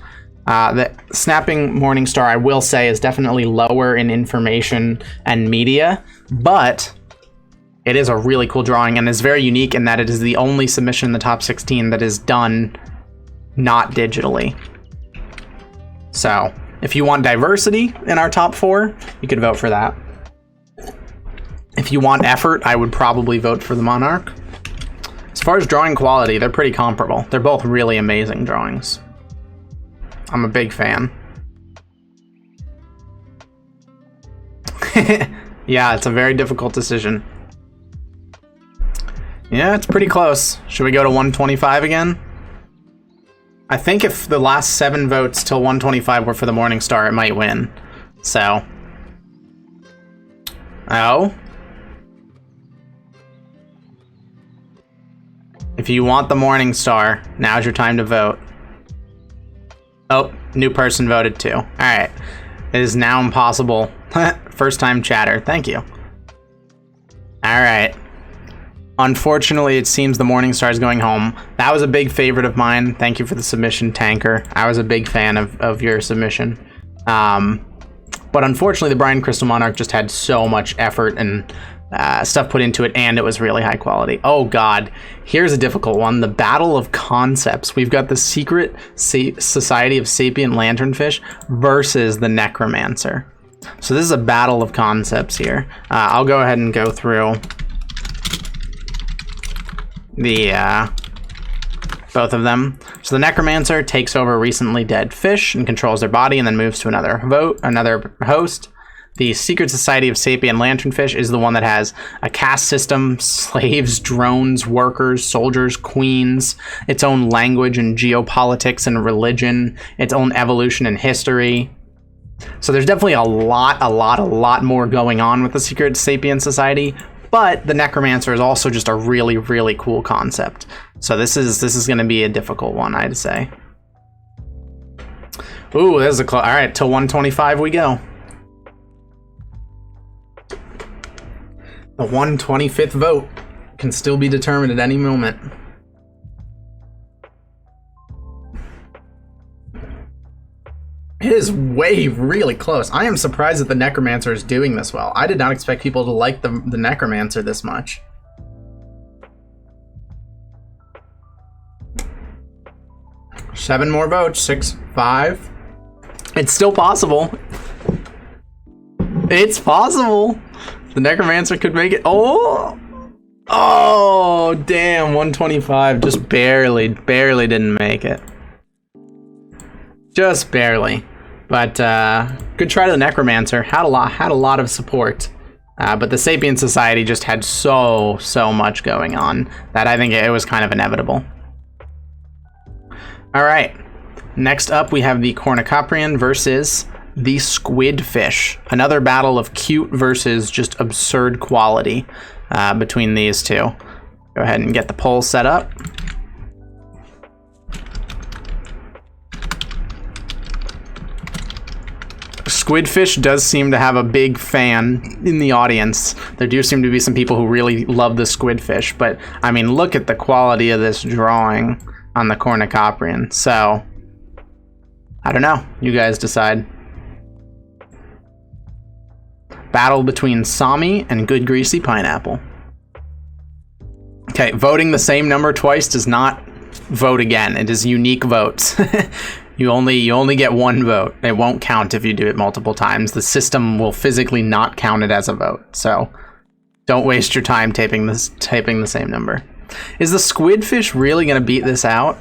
The Snapping Morning Star, I will say, is definitely lower in information and media, but it is a really cool drawing and is very unique in that it is the only submission in the top 16 that is done not digitally. So if you want diversity in our top 4, you could vote for that. If you want effort, I would probably vote for the Monarch. As far as drawing quality, they're pretty comparable. They're both really amazing drawings. I'm a big fan. Yeah, it's a very difficult decision. Yeah, it's pretty close. Should we go to 125 again? I think if the last 7 votes till 125 were for the Morningstar, it might win. So. Oh. If you want the Morningstar, now's your time to vote. Oh, new person voted too. Alright. It is now impossible. First time chatter. Thank you. Alright. Unfortunately, it seems the Morningstar is going home. That was a big favorite of mine. Thank you for the submission, Tanker. I was a big fan of your submission. But unfortunately, the Brine Crystal Monarch just had so much effort and stuff put into it, and it was really high quality. Oh god, here's a difficult one. The Battle of Concepts. We've got the Secret Society of Sapient Lanternfish versus the Necromancer. So this is a battle of concepts here. I'll go ahead and go through the both of them. So the Necromancer takes over recently dead fish and controls their body and then moves to another host. The Secret Society of Sapient Lanternfish is the one that has a caste system, slaves, drones, workers, soldiers, queens, its own language and geopolitics and religion, its own evolution and history. So there's definitely a lot more going on with the Secret Sapient Society, but the Necromancer is also just a really, really cool concept. So this is going to be a difficult one, I'd say. Ooh, there's a all right, till 125 we go. The 125th vote can still be determined at any moment. It is really close. I am surprised that the Necromancer is doing this well. I did not expect people to like the Necromancer this much. Seven more votes. 6, 5. It's still possible. It's possible. The Necromancer could make it. Oh! Oh, damn. 125. Just barely didn't make it. Just barely. But good try to the Necromancer. Had a lot of support. But the Sapient Society just had so much going on that I think it was kind of inevitable. All right. Next up, we have the Cornicoprion versus the Squid Fish. Another battle of cute versus just absurd quality between these two. Go ahead and get the poll set up. Squid Fish does seem to have a big fan in the audience. There do seem to be some people who really love the Squid Fish, but I mean, look at the quality of this drawing on the Cornicoprion. So, I don't know. You guys decide. Battle between Sami and Good Greasy Pineapple. Okay, voting the same number twice does not vote again. It is unique votes. You only get one vote. It won't count if you do it multiple times. The system will physically not count it as a vote. So don't waste your time typing the same number. Is the Squid Fish really gonna beat this out?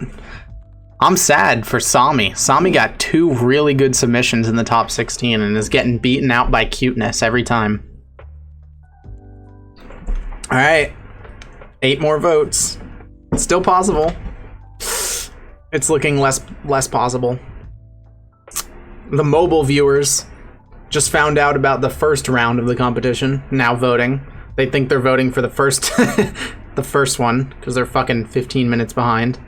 I'm sad for Sami. Sami got 2 really good submissions in the top 16 and is getting beaten out by cuteness every time. All right, 8 more votes. It's still possible. It's looking less possible. The mobile viewers just found out about the first round of the competition, now voting. They think they're voting for the first the first one because they're fucking 15 minutes behind.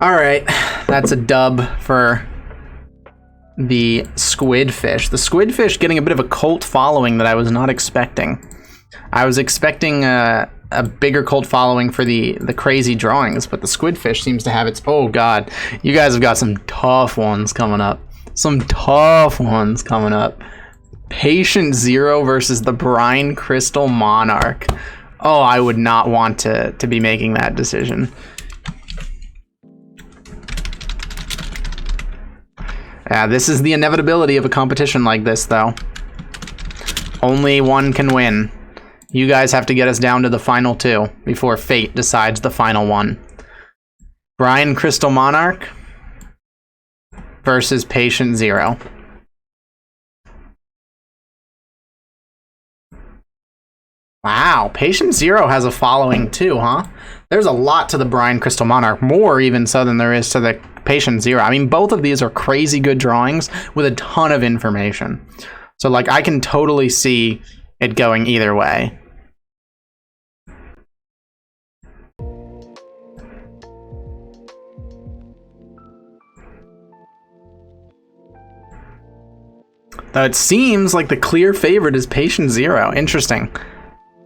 All right, that's a dub for the Squid Fish. The Squid Fish getting a bit of a cult following that I was not expecting. I was expecting a bigger cult following for the crazy drawings, but the Squid Fish seems to have its... Oh god, you guys have got some tough ones coming up. Patient Zero versus the Brine Crystal Monarch. Oh, I would not want to be making that decision. Yeah, this is the inevitability of a competition like this, though. Only one can win. You guys have to get us down to the final 2 before fate decides the final one. Brine Crystal Monarch versus Patient Zero. Wow, Patient Zero has a following too, huh? There's a lot to the Brine Crystal Monarch, more even so than there is to the Patient Zero. I mean, both of these are crazy good drawings with a ton of information. So, like, I can totally see it going either way. Though it seems like the clear favorite is Patient Zero. Interesting.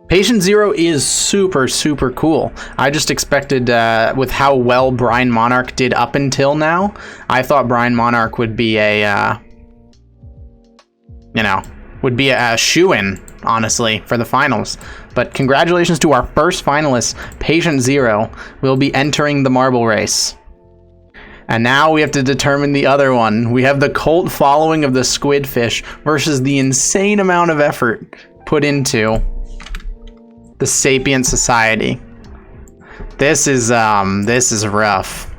Patient Zero is super, super cool. I just expected, with how well Brine Monarch did up until now, I thought Brine Monarch would be a, would be a shoo-in, honestly, for the finals. But congratulations to our first finalist, Patient Zero. We'll be entering the marble race. And now we have to determine the other one. We have the cult following of the Squid Fish versus the insane amount of effort put into the Sapient Society. This is rough.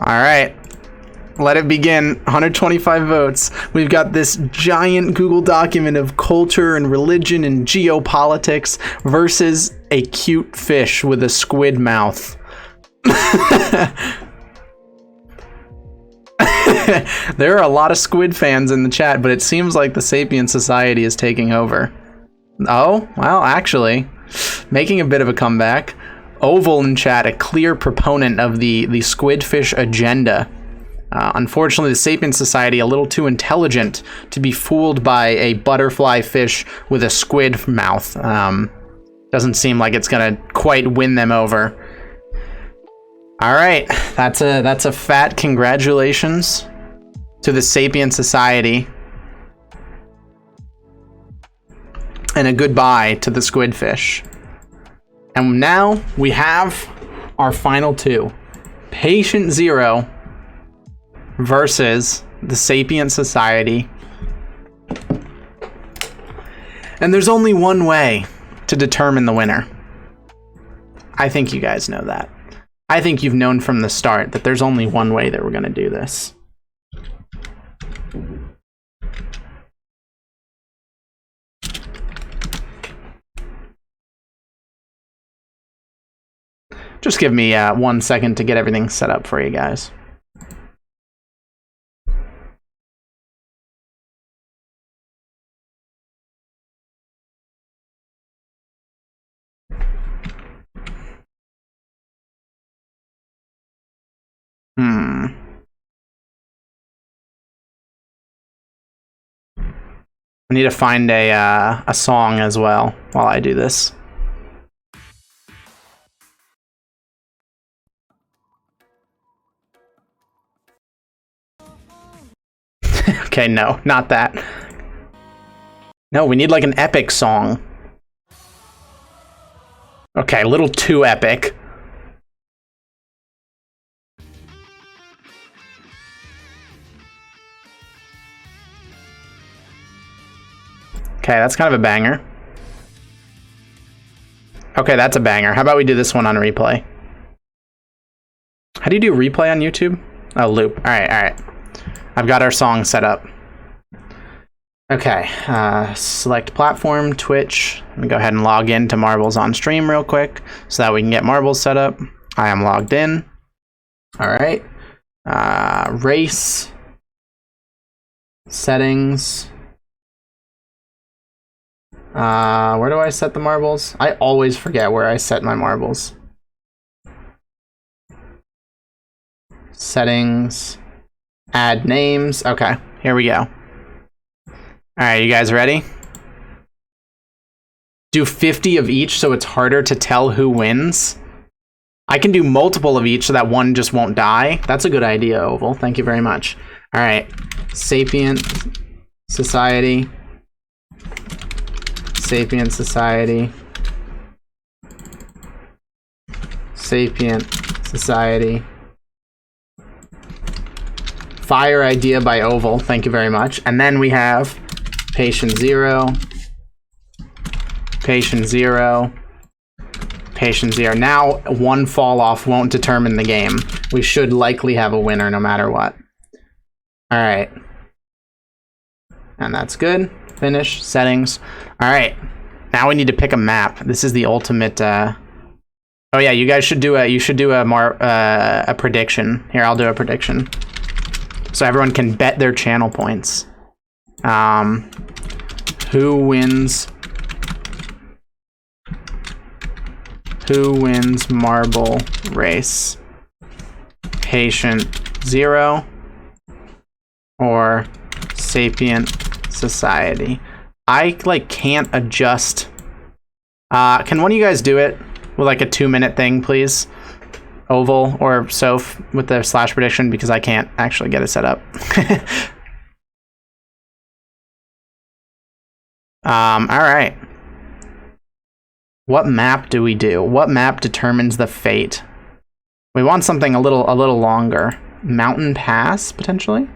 All right. Let it begin. 125 votes. We've got this giant Google document of culture and religion and geopolitics versus a cute fish with a squid mouth. There are a lot of squid fans in the chat, but it seems like the Sapient Society is taking over. Oh, well, actually, making a bit of a comeback. Oval in chat, a clear proponent of the Squid Fish agenda. Unfortunately, the Sapient Society a little too intelligent to be fooled by a butterfly fish with a squid mouth. Doesn't seem like it's gonna quite win them over. All right, that's a fat congratulations to the Sapient Society, and a goodbye to the Squid Fish. And now we have our final two: Patient Zero versus the Sapient Society. And there's only one way to determine the winner. I think you guys know that. I think you've known from the start that there's only one way that we're going to do this. Just give me 1 second to get everything set up for you guys. I need to find a song as well while I do this. Okay, no, not that. No, we need like an epic song. Okay, a little too epic. Okay, that's kind of a banger. Okay, that's a banger. How about we do this one on replay? How do you do replay on YouTube? Oh, loop. All right. I've got our song set up. Okay, select platform, Twitch. Let me go ahead and log in to Marbles on stream real quick so that we can get Marbles set up. I am logged in. All right. Race. Settings. Where do I set the marbles? I always forget where I set my marbles. Settings. Add names. Okay, here we go. Alright, you guys ready? Do 50 of each so it's harder to tell who wins. I can do multiple of each so that one just won't die. That's a good idea, Oval. Thank you very much. Alright, Sapient Society. Sapient Society. Sapient Society. Fire idea by Oval. Thank you very much. And then we have Patient Zero. Patient Zero. Patient Zero. Now, one fall off won't determine the game. We should likely have a winner no matter what. All right. And that's good. Finish. Settings. All right. Now we need to pick a map. This is the ultimate... Oh yeah, you guys should do a prediction. Here, I'll do a prediction. So everyone can bet their channel points. Who wins marble race? Patient Zero or Sapient Society? I can't adjust. Can one of you guys do it with like a 2-minute thing, please? Oval or Soph with the slash prediction, because I can't actually get it set up. All right. What map do we do? What map determines the fate? We want something a little longer. Mountain Pass, potentially?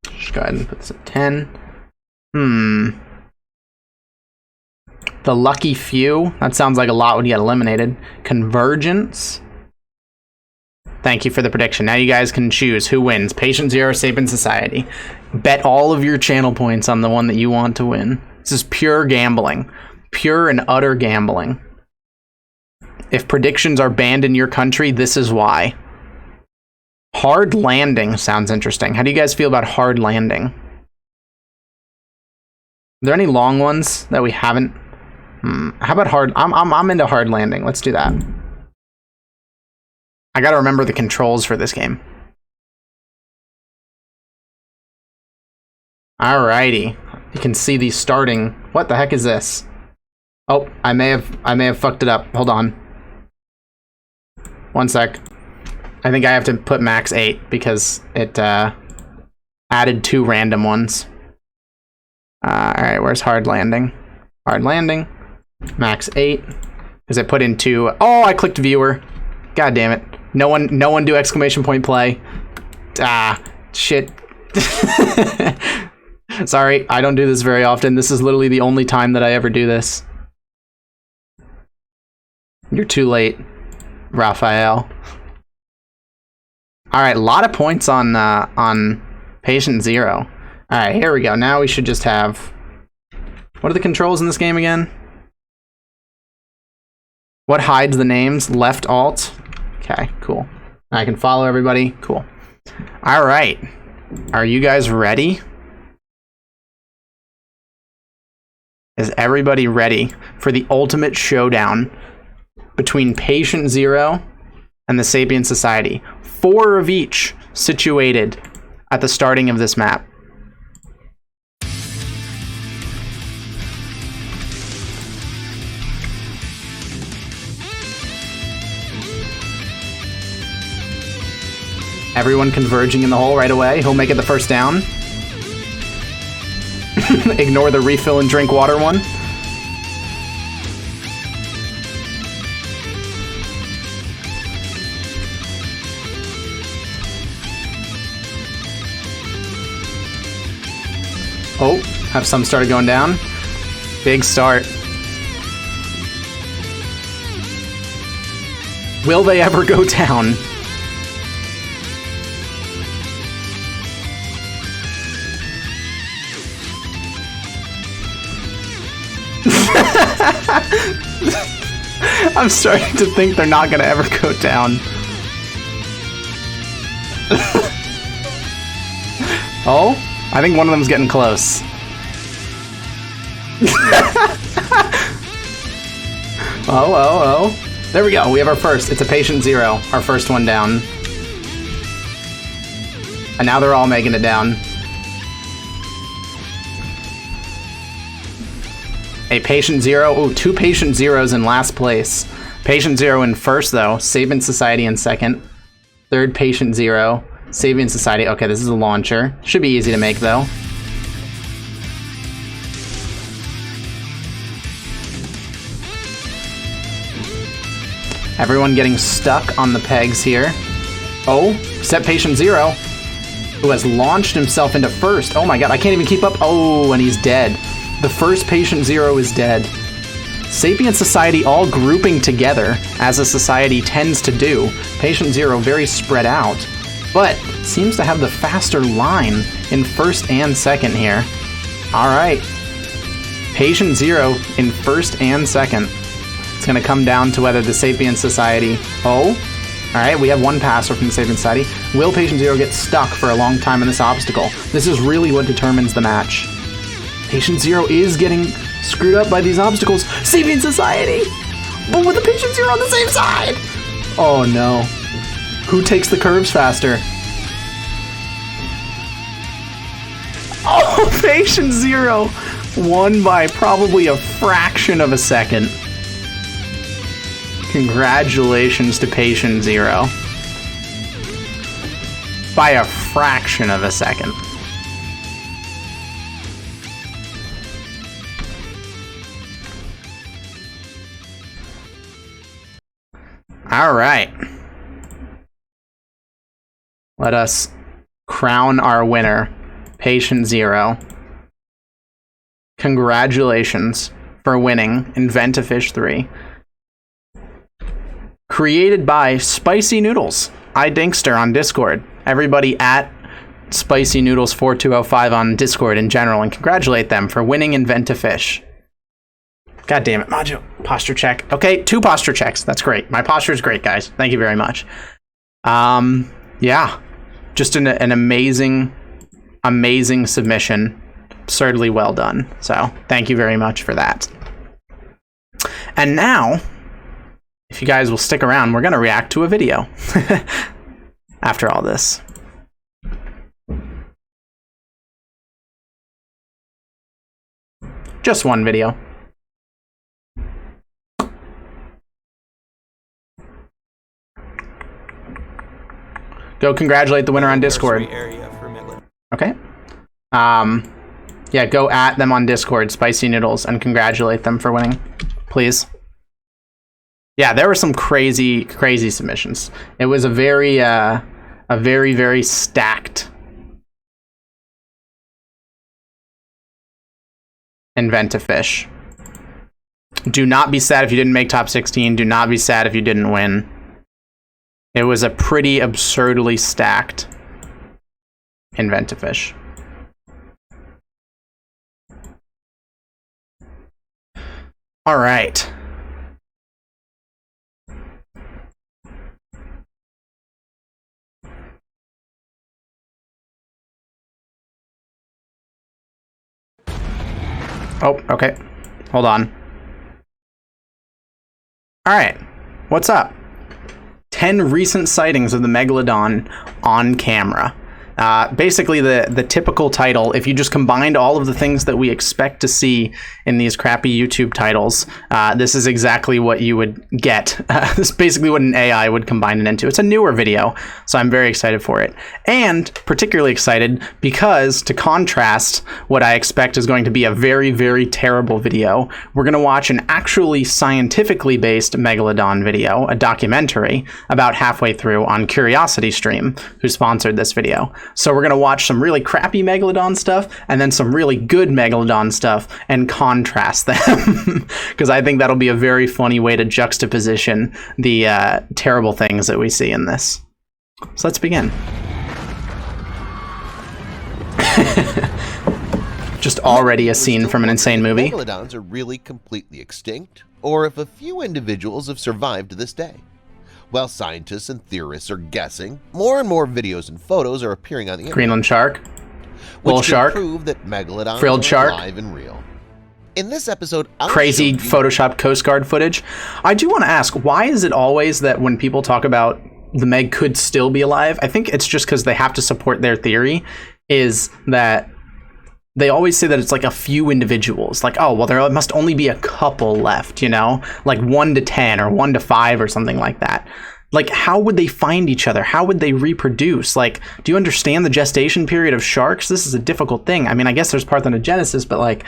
Just go ahead and put this at 10. The Lucky Few. That sounds like a lot would get eliminated. Convergence. Thank you for the prediction. Now you guys can choose who wins. Patient Zero, Sapient Society. Bet all of your channel points on the one that you want to win. This is pure gambling. Pure and utter gambling. If predictions are banned in your country, this is why. Hard Landing sounds interesting. How do you guys feel about Hard Landing? Are there any long ones that we haven't? How about Hard? I'm into Hard Landing. Let's do that. I gotta remember the controls for this game. Alrighty. You can see these starting. What the heck is this? Oh, I may have fucked it up. Hold on. One sec. I think I have to put max 8 because it added 2 random ones. Alright, where's Hard Landing? Hard Landing. Max 8. Because I put in 2. Oh, I clicked viewer. God damn it. No one do exclamation point play. Ah, shit. Sorry, I don't do this very often. This is literally the only time that I ever do this. You're too late, Raphael. All right, a lot of points on Patient Zero. All right, here we go. Now we should just have... What are the controls in this game again? What hides the names? Left alt. Okay, cool. I can follow everybody. Cool. All right. Are you guys ready? Is everybody ready for the ultimate showdown between Patient Zero and the Sapient Society? 4 of each situated at the starting of this map. Everyone converging in the hole right away. He'll make it the first down. Ignore the refill and drink water one. Oh, have some started going down. Big start. Will they ever go down? I'm starting to think they're not gonna ever go down. Oh, I think one of them's getting close. Oh. There we go, we have our first. It's a Patient Zero, our first one down. And now they're all making it down. A Patient Zero. Ooh, 2 Patient Zeros in last place. Patient Zero in first, though. Sapient Society in second. Third, Patient Zero. Sapient Society. Okay, this is a launcher. Should be easy to make, though. Everyone getting stuck on the pegs here. Oh, except Patient Zero, who has launched himself into first. Oh my god, I can't even keep up. Oh, and he's dead. The first Patient Zero is dead. Sapient Society all grouping together, as a society tends to do. Patient Zero very spread out. but seems to have the faster line in first and second here. All right. Patient Zero in first and second. It's going to come down to whether the Sapient Society... Oh, all right, we have one passer from the Sapient Society. Will Patient Zero get stuck for a long time in this obstacle? This is really what determines the match. Patient Zero is getting screwed up by these obstacles. Sapient Society! But with the Patient Zero on the same side! Oh no. Who takes the curves faster? Oh, Patient Zero won by probably a fraction of a second. Congratulations to Patient Zero. By a fraction of a second. All right. Let us crown our winner, Patient Zero. Congratulations for winning Invent-A-Fish 3. Created by Spicy Noodles, iDinkster on Discord. Everybody at Spicy Noodles 4205 on Discord in general, and congratulate them for winning Invent-A-Fish. God damn it, Majo. Posture check. Okay, 2 posture checks. That's great. My posture is great, guys. Thank you very much. Yeah. Just an amazing, amazing submission. Absurdly well done. So, thank you very much for that. And now, if you guys will stick around, we're going to react to a video. After all this. Just one video. Go congratulate the winner on Discord. Okay. Yeah, go at them on Discord, Spicy Noodles, and congratulate them for winning, please. Yeah, there were some crazy, crazy submissions. It was a very, very stacked Invent-A-Fish. Do not be sad if you didn't make top 16. Do not be sad if you didn't win. It was a pretty absurdly stacked Invent-A-Fish. All right. Oh, okay. Hold on. All right. What's up? 10 recent sightings of the Megalodon on camera. Basically the typical title, if you just combined all of the things that we expect to see in these crappy YouTube titles, this is exactly what you would get. This is basically what an AI would combine it into. It's a newer video, so I'm very excited for it. And particularly excited because, to contrast what I expect is going to be a very, very terrible video, we're going to watch an actually scientifically based Megalodon video, a documentary, about halfway through on Curiosity Stream, who sponsored this video. So we're going to watch some really crappy Megalodon stuff and then some really good Megalodon stuff and contrast them. Because I think that'll be a very funny way to juxtaposition the terrible things that we see in this. So let's begin. Just already a scene from an insane movie. Megalodons are really completely extinct, or if a few individuals have survived to this day. While scientists and theorists are guessing, more and more videos and photos are appearing on the internet. Greenland shark, bull shark, prove that megalodons frilled are shark, alive and real. In this episode, crazy Photoshop Coast Guard footage. I do want to ask, why is it always that when people talk about the Meg could still be alive, I think it's just because they have to support their theory, is that they always say that it's like a few individuals, like, oh, well, there must only be a couple left, you know, like 1 to 10 or 1 to 5 or something like that. Like, how would they find each other? How would they reproduce? Like, do you understand the gestation period of sharks? This is a difficult thing. I mean, I guess there's parthenogenesis, but like,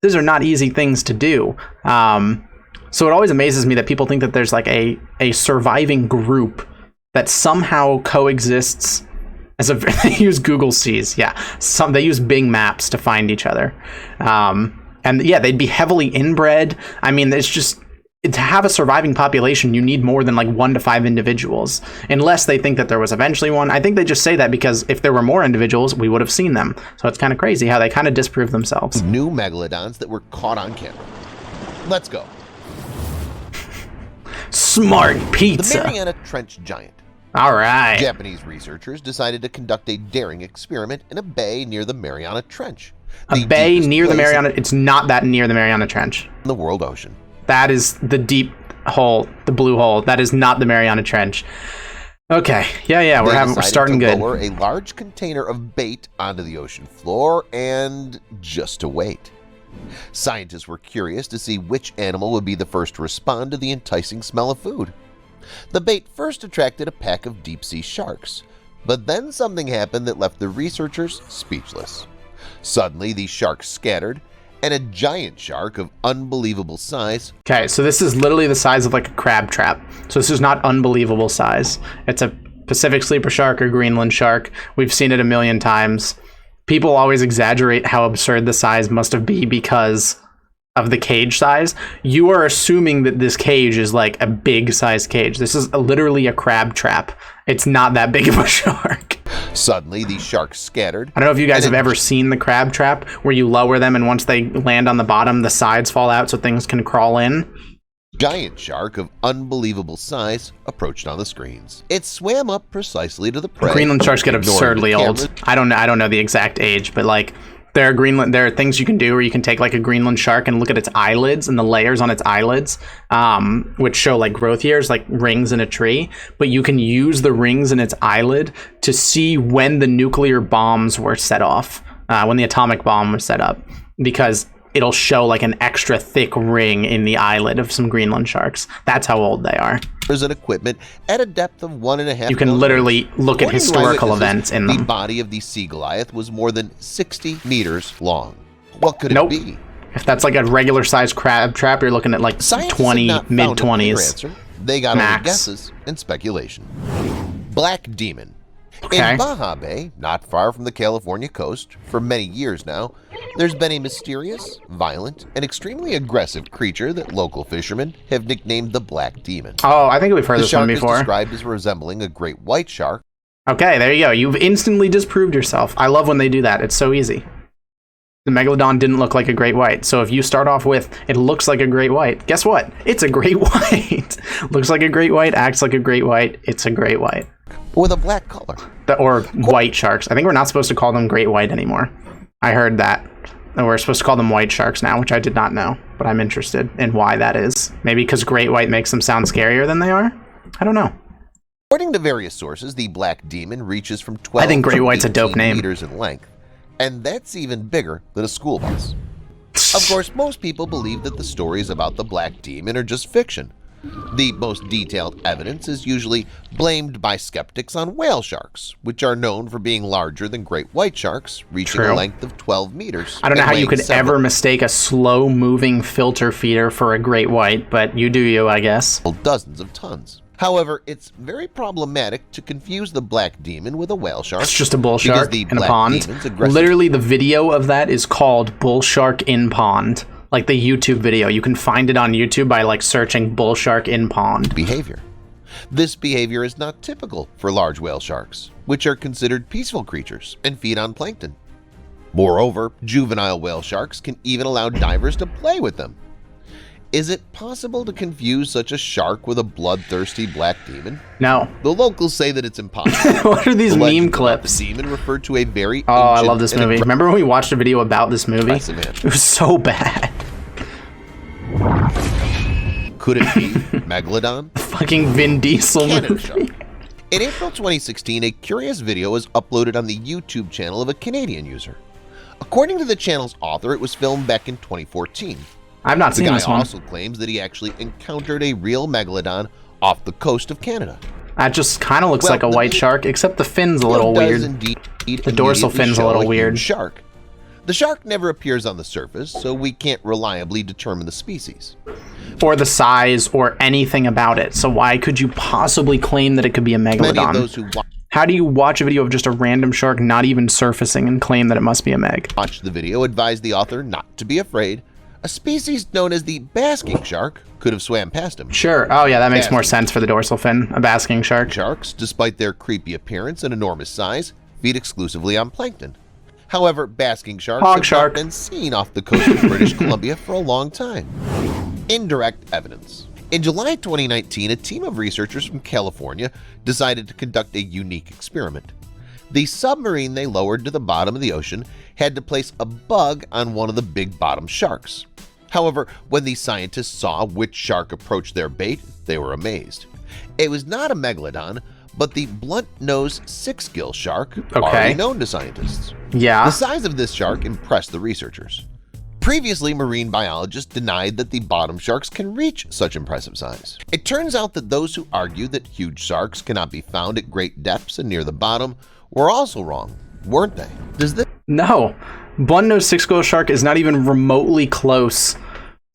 these are not easy things to do. So it always amazes me that people think that there's like a surviving group that somehow coexists. They use Google Seas, yeah. They use Bing Maps to find each other. And yeah, they'd be heavily inbred. I mean, it's just, to have a surviving population, you need more than like 1 to 5 individuals, unless they think that there was eventually one. I think they just say that because if there were more individuals, we would have seen them. So it's kind of crazy how they kind of disprove themselves. New megalodons that were caught on camera. Let's go. Smart pizza. The Mariana Trench Giant. All right. Japanese researchers decided to conduct a daring experiment in a bay near the Mariana Trench. A bay near the Mariana. It's not that near the Mariana Trench. In the world ocean. That is the deep hole, the blue hole. That is not the Mariana Trench. Okay. Yeah. We're starting good. Lower a large container of bait onto the ocean floor and just to wait. Scientists were curious to see which animal would be the first to respond to the enticing smell of food. The bait first attracted a pack of deep-sea sharks, but then something happened that left the researchers speechless. Suddenly, these sharks scattered, and a giant shark of unbelievable size. Okay, so this is literally the size of like a crab trap. So this is not unbelievable size. It's a Pacific sleeper shark or Greenland shark. We've seen it a million times. People always exaggerate how absurd the size must have been because of the cage size. You are assuming that this cage is like a big size cage. This is literally a crab trap. It's not that big of a shark. Suddenly, these sharks scattered. I don't know if you guys have ever seen the crab trap where you lower them and once they land on the bottom, the sides fall out so things can crawl in. Giant shark of unbelievable size approached on the screens. It swam up precisely to the prey. Greenland sharks get absurdly old. I don't know the exact age, but like there are things you can do where you can take like a Greenland shark and look at its eyelids and the layers on its eyelids, which show like growth years, like rings in a tree. But you can use the rings in its eyelid to see when the nuclear bombs were set off, when the atomic bomb was set up, because it'll show like an extra thick ring in the eyelid of some Greenland sharks. That's how old they are. There's an equipment at a depth of 1.5 You can literally look at historical events in them. The body of the sea Goliath was more than 60 meters long. What could it be? If that's like a regular sized crab trap, you're looking at like 20, mid-20s. They got only guesses and speculation. Black Demon. Okay. In Baja Bay, not far from the California coast, for many years now, there's been a mysterious, violent, and extremely aggressive creature that local fishermen have nicknamed the Black Demon. Oh, I think we've heard this one before. The shark is described as resembling a great white shark. Okay, there you go. You've instantly disproved yourself. I love when they do that. It's so easy. The Megalodon didn't look like a great white. So if you start off with, it looks like a great white, guess what? It's a great white. Looks like a great white, acts like a great white. It's a great white. With a black color. Or white sharks. I think we're not supposed to call them great white anymore. I heard that. And we're supposed to call them white sharks now, which I did not know. But I'm interested in why that is. Maybe because great white makes them sound scarier than they are? I don't know. According to various sources, the Black Demon reaches from 12 I think great white's a dope name. meters in length. And that's even bigger than a school bus. Of course, most people believe that the stories about the Black Demon are just fiction. The most detailed evidence is usually blamed by skeptics on whale sharks, which are known for being larger than great white sharks, reaching a length of 12 meters. I don't know how you could ever mistake a slow-moving filter feeder for a great white, but you do you, I guess. Dozens of tons. However, it's very problematic to confuse the Black Demon with a whale shark. It's just a bull shark in a pond. Literally, the video of that is called Bull Shark in Pond. Like the YouTube video. You can find it on YouTube by like searching bull shark in pond. Behavior. This behavior is not typical for large whale sharks, which are considered peaceful creatures and feed on plankton. Moreover, juvenile whale sharks can even allow divers to play with them. Is it possible to confuse such a shark with a bloodthirsty Black Demon? No. The locals say that it's impossible. What are these meme clips? The demon referred to a very I love this movie. Remember when we watched a video about this movie? It was so bad. Could it be Megalodon? Fucking Vin Diesel movie. Shark. In April 2016, a curious video was uploaded on the YouTube channel of a Canadian user. According to the channel's author, it was filmed back in 2014. I've not seen this one. The guy also claims that he actually encountered a real Megalodon off the coast of Canada. That just kind of looks like a white shark, except the fin's a little weird. The dorsal fin's a little weird. Shark. The shark never appears on the surface, so we can't reliably determine the species. Or the size, or anything about it. So why could you possibly claim that it could be a Megalodon? Many of those who How do you watch a video of just a random shark not even surfacing and claim that it must be a Meg? Watch the video, advise the author not to be afraid, A species known as the basking shark could have swam past him. Sure. Oh yeah, that makes more sense for the dorsal fin, a basking shark. Sharks, despite their creepy appearance and enormous size, feed exclusively on plankton. However, basking sharks have not been seen off the coast of British Columbia for a long time. Indirect evidence. In July 2019, a team of researchers from California decided to conduct a unique experiment. The submarine they lowered to the bottom of the ocean had to place a bug on one of the big bottom sharks. However, when the scientists saw which shark approached their bait, they were amazed. It was not a megalodon, but the blunt-nosed six-gill shark, already known to scientists. Yeah. The size of this shark impressed the researchers. Previously, marine biologists denied that the bottom sharks can reach such impressive size. It turns out that those who argue that huge sharks cannot be found at great depths and near the bottom were also wrong, weren't they? No. Blunt-nosed six-gill shark is not even remotely close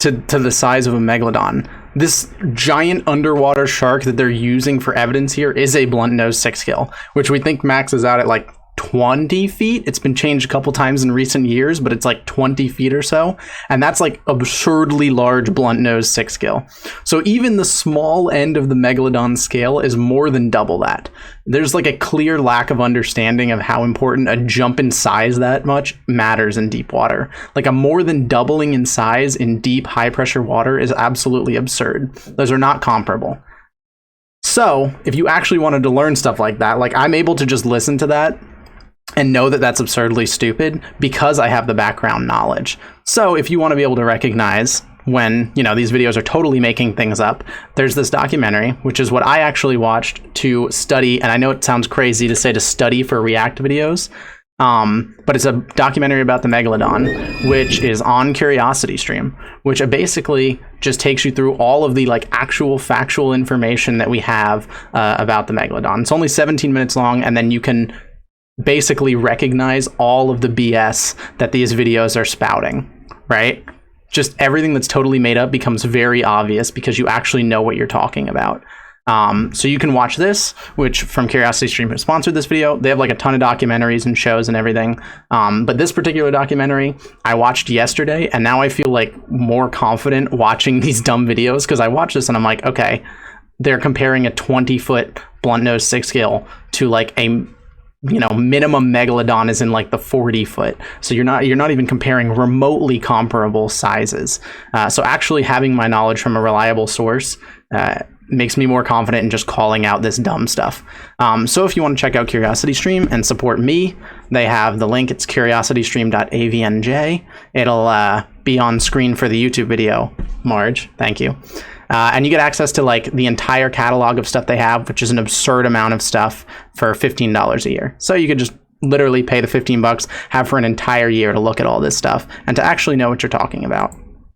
to the size of a megalodon. This giant underwater shark that they're using for evidence here is a blunt-nosed six-gill, which we think maxes out at like 20 feet. It's been changed a couple times in recent years, but it's like 20 feet or so. And that's like absurdly large blunt-nosed six-gill. So even the small end of the megalodon scale is more than double that. There's like a clear lack of understanding of how important a jump in size that much matters in deep water. Like a more than doubling in size in deep, high-pressure water is absolutely absurd. Those are not comparable. So if you actually wanted to learn stuff like that, like I'm able to just listen to that and know that that's absurdly stupid because I have the background knowledge. So if you want to be able to recognize when, you know, these videos are totally making things up, there's this documentary, which is what I actually watched to study. And I know it sounds crazy to say to study for React videos, but it's a documentary about the megalodon, which is on CuriosityStream, which basically just takes you through all of the like actual factual information that we have about the megalodon. It's only 17 minutes long, and then you can basically recognize all of the BS that these videos are spouting, right? Just everything that's totally made up becomes very obvious because you actually know what you're talking about. So you can watch this, which from CuriosityStream has sponsored this video. They have like a ton of documentaries and shows and everything. But this particular documentary I watched yesterday, and now I feel like more confident watching these dumb videos because I watched this and I'm like, okay, they're comparing a 20-foot blunt-nosed six-gill to like a minimum megalodon is in like the 40-foot. So you're not even comparing remotely comparable sizes. So actually having my knowledge from a reliable source makes me more confident in just calling out this dumb stuff. So if you want to check out CuriosityStream and support me, they have the link. It's curiositystream.avnj. It'll be on screen for the YouTube video. Marge, thank you. And you get access to like the entire catalog of stuff they have, which is an absurd amount of stuff for $15 a year. So you could just literally pay the $15, have for an entire year to look at all this stuff and to actually know what you're talking about,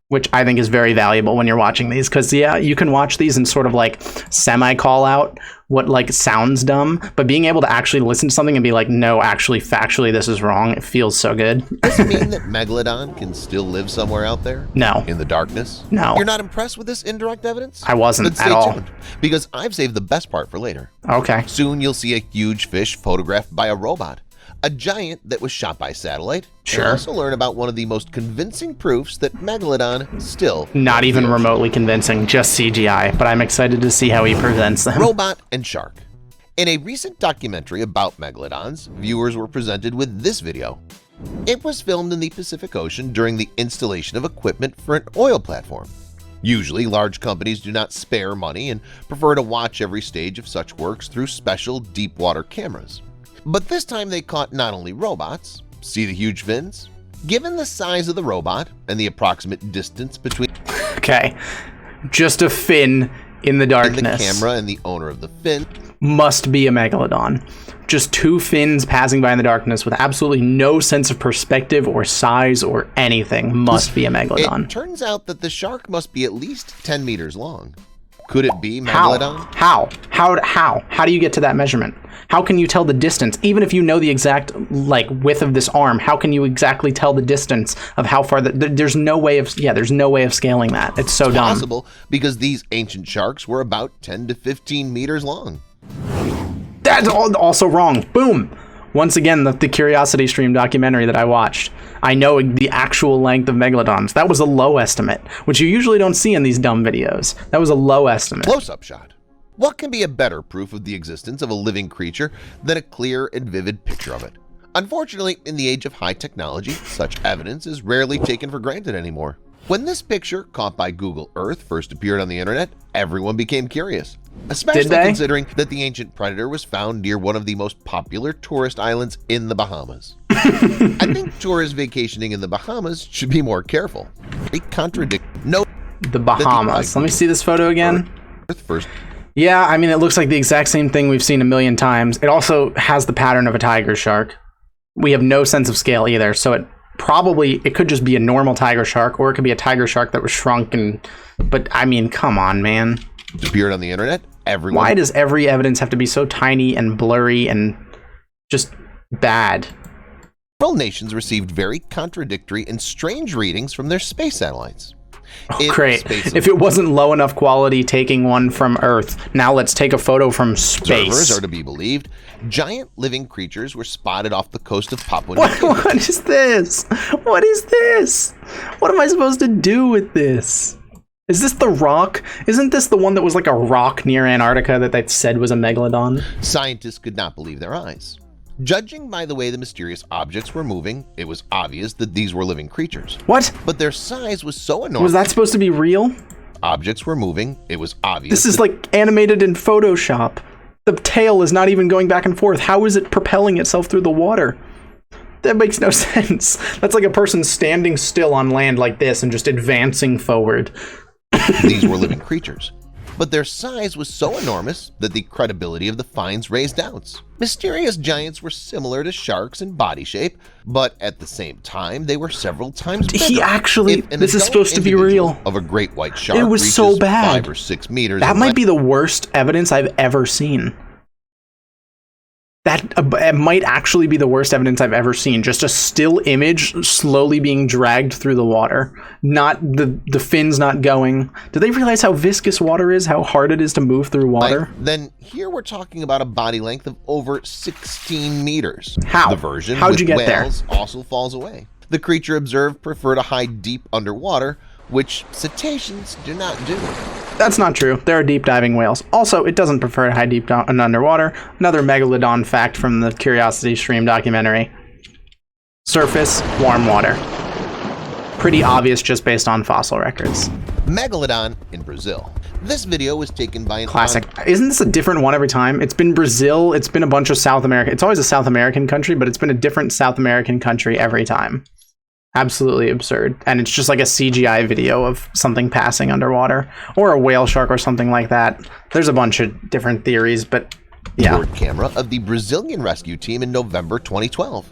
which I think is very valuable when you're watching these. Because yeah, you can watch these and sort of like semi-call out what like sounds dumb, but being able to actually listen to something and be like, no, actually, factually, this is wrong. It feels so good. Does it mean that Megalodon can still live somewhere out there? No. In the darkness? No. You're not impressed with this indirect evidence? I wasn't at all. Tuned, because I've saved the best part for later. Okay. Soon you'll see a huge fish photographed by a robot. A giant that was shot by satellite. Sure. And also learn about one of the most convincing proofs that Megalodon still not even remotely convincing, just CGI, but I'm excited to see how he presents them. Robot and shark. In a recent documentary about megalodons, viewers were presented with this video. It was filmed in the Pacific Ocean during the installation of equipment for an oil platform. Usually, large companies do not spare money and prefer to watch every stage of such works through special deep water cameras. But this time they caught not only robots, see the huge fins? Given the size of the robot and the approximate distance between just a fin in the darkness, the camera and the owner of the fin must be a megalodon. Just two fins passing by in the darkness with absolutely no sense of perspective or size or anything must be a megalodon. It turns out that the shark must be at least 10 meters long. Could it be megalodon? How do you get to that measurement? How can you tell the distance? Even if you know the exact like width of this arm, how can you exactly tell the distance of how far there's no way of scaling that. It's so dumb. Possible because these ancient sharks were about 10 to 15 meters long. That's also wrong. Boom. Once again, the Curiosity Stream documentary that I watched, I know the actual length of megalodons. That was a low estimate, which you usually don't see in these dumb videos. That was a low estimate. Close-up shot. What can be a better proof of the existence of a living creature than a clear and vivid picture of it? Unfortunately, in the age of high technology, such evidence is rarely taken for granted anymore. When this picture, caught by Google Earth, first appeared on the internet, everyone became curious, especially considering that the ancient predator was found near one of the most popular tourist islands in the Bahamas. I think tourists vacationing in the Bahamas should be more careful. They contradict the Bahamas. Let me see this photo again. Earth first. Yeah, I mean, it looks like the exact same thing we've seen a million times. It also has the pattern of a tiger shark. We have no sense of scale either, so it could just be a normal tiger shark, or it could be a tiger shark that was shrunk. But I mean, come on, man. Appeared on the internet. Everyone. Why does every evidence have to be so tiny and blurry and just bad? Several nations received very contradictory and strange readings from their space satellites. Oh, great. If it wasn't low enough quality taking one from Earth, now let's take a photo from space. Observers are to be believed. Giant living creatures were spotted off the coast of Papua New Guinea. What is this? What is this? What am I supposed to do with this? Is this the rock? Isn't this the one that was like a rock near Antarctica that they said was a megalodon? Scientists could not believe their eyes. Judging by the way the mysterious objects were moving, it was obvious that these were living creatures. What? But their size was so enormous. Was that supposed to be real? Objects were moving. It was obvious. This is like animated in Photoshop. The tail is not even going back and forth. How is it propelling itself through the water? That makes no sense. That's like a person standing still on land like this and just advancing forward. These were living creatures. But their size was so enormous that the credibility of the finds raised doubts. Mysterious giants were similar to sharks in body shape, but at the same time, they were several times bigger. This is supposed to be real. Of a great white shark. It was so bad. 5 or 6 meters. That might be the worst evidence I've ever seen. It might actually be the worst evidence I've ever seen. Just a still image slowly being dragged through the water. Not the fins not going. Do they realize how viscous water is? How hard it is to move through water? Then here we're talking about a body length of over 16 meters. How? The version How'd with you get whales there? also falls away. The creature observed prefer to hide deep underwater, which cetaceans do not do. That's not true. There are deep diving whales. Also, it doesn't prefer to hide deep and underwater. Another megalodon fact from the Curiosity Stream documentary. Surface, warm water. Pretty obvious just based on fossil records. Megalodon in Brazil. This video was taken by an classic. Isn't this a different one every time? It's been Brazil, it's been a bunch of South America. It's always a South American country, but it's been a different South American country every time. Absolutely absurd. And it's just like a CGI video of something passing underwater, or a whale shark or something like that. There's a bunch of different theories, but yeah. Board camera of the Brazilian rescue team in November 2012.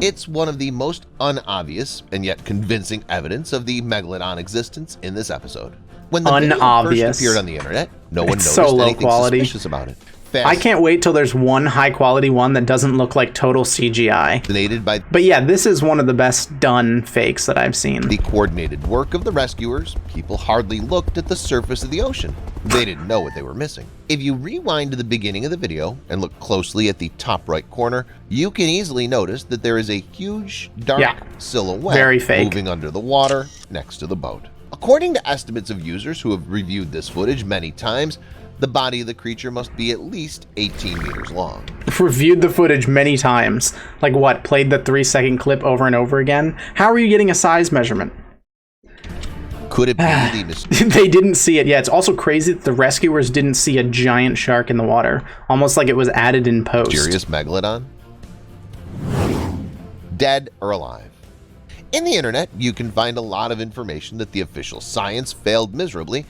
It's one of the most unobvious and yet convincing evidence of the megalodon existence in this episode. When the video first appeared on the internet, no one noticed anything suspicious about it. I can't wait till there's one high quality one that doesn't look like total CGI. But yeah, this is one of the best done fakes that I've seen. The coordinated work of the rescuers, people hardly looked at the surface of the ocean. They didn't know what they were missing. If you rewind to the beginning of the video and look closely at the top right corner, you can easily notice that there is a huge dark silhouette very fake. Moving under the water next to the boat. According to estimates of users who have reviewed this footage many times, the body of the creature must be at least 18 meters long. Reviewed the footage many times. Like what? Played the 3-second clip over and over again? How are you getting a size measurement? Could it be the They didn't see it. Yeah, it's also crazy that the rescuers didn't see a giant shark in the water. Almost like it was added in post. Mysterious megalodon? Dead or alive? In the internet, you can find a lot of information that the official science failed miserably.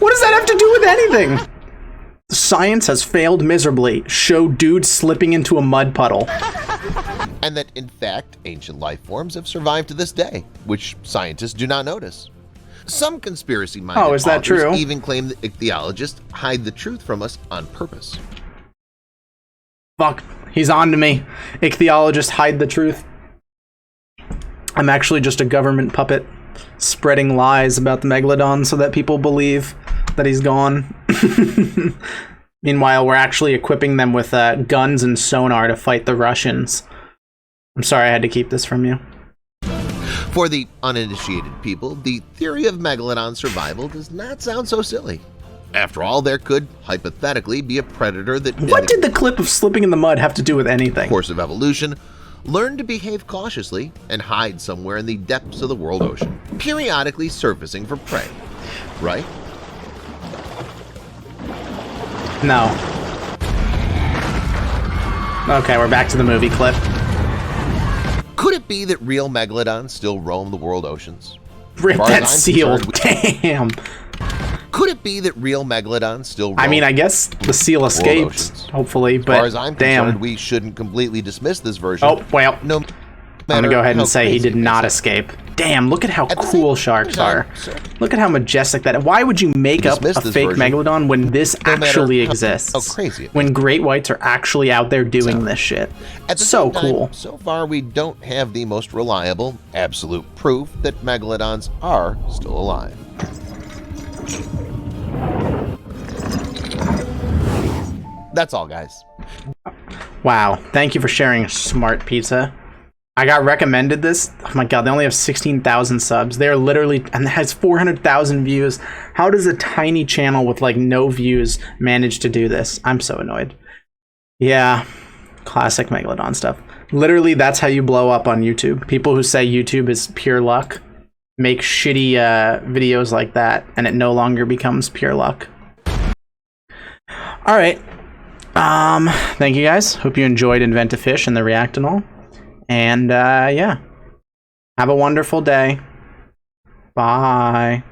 What does that have to do with anything? Science has failed miserably. Show dude slipping into a mud puddle. And that, in fact, ancient life forms have survived to this day, which scientists do not notice. Some conspiracy-minded authors even claim that ichthyologists hide the truth from us on purpose. Fuck, he's on to me. Ichthyologists hide the truth. I'm actually just a government puppet spreading lies about the megalodon so that people believe that he's gone. Meanwhile, we're actually equipping them with guns and sonar to fight the Russians. I'm sorry I had to keep this from you. For the uninitiated people, the theory of Megalodon survival does not sound so silly. After all, there could, hypothetically, be a predator that, What did the clip of slipping in the mud have to do with anything? course of evolution, learned to behave cautiously and hide somewhere in the depths of the world ocean, periodically surfacing for prey, right? No. Okay, we're back to the movie clip. Could it be that real megalodons still roam the world oceans? Rip Far as that I'm seal. concerned, Damn. Could it be that real megalodons still roam I mean, I guess the seal escaped, oceans? hopefully, As far but as I'm damn. concerned, we shouldn't completely dismiss this version. Oh, well. No I'm gonna go ahead and say he did not escape. escape. Damn, look at how At the cool same sharks time, are. sir. Look at how majestic that is. Why would you make up Dismiss a this fake version, megalodon when this no matter actually how exists? crazy it when great whites are actually out there doing this shit. At the So same time, cool. so far, we don't have the most reliable, absolute proof that megalodons are still alive. That's all, guys. Wow, thank you for sharing, Smart Pizza. I got recommended this. Oh my god, they only have 16,000 subs. They're literally, and it has 400,000 views. How does a tiny channel with like no views manage to do this? I'm so annoyed. Yeah, classic Megalodon stuff. Literally, that's how you blow up on YouTube. People who say YouTube is pure luck make shitty videos like that, and it no longer becomes pure luck. All right. Thank you guys. Hope you enjoyed Invent a Fish and the React and all. And yeah, have a wonderful day. Bye.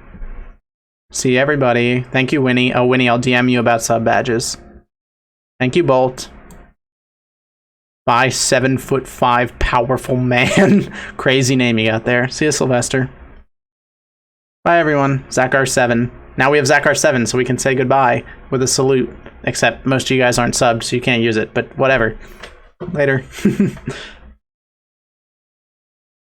See everybody. Thank you, Winnie. Oh, Winnie, I'll DM you about sub badges. Thank you, Bolt. Bye, 7'5" powerful man. Crazy name you got there. See you, Sylvester. Bye, everyone. Zakar7. Now we have Zakar7, so we can say goodbye with a salute. Except most of you guys aren't subbed, so you can't use it. But whatever. Later.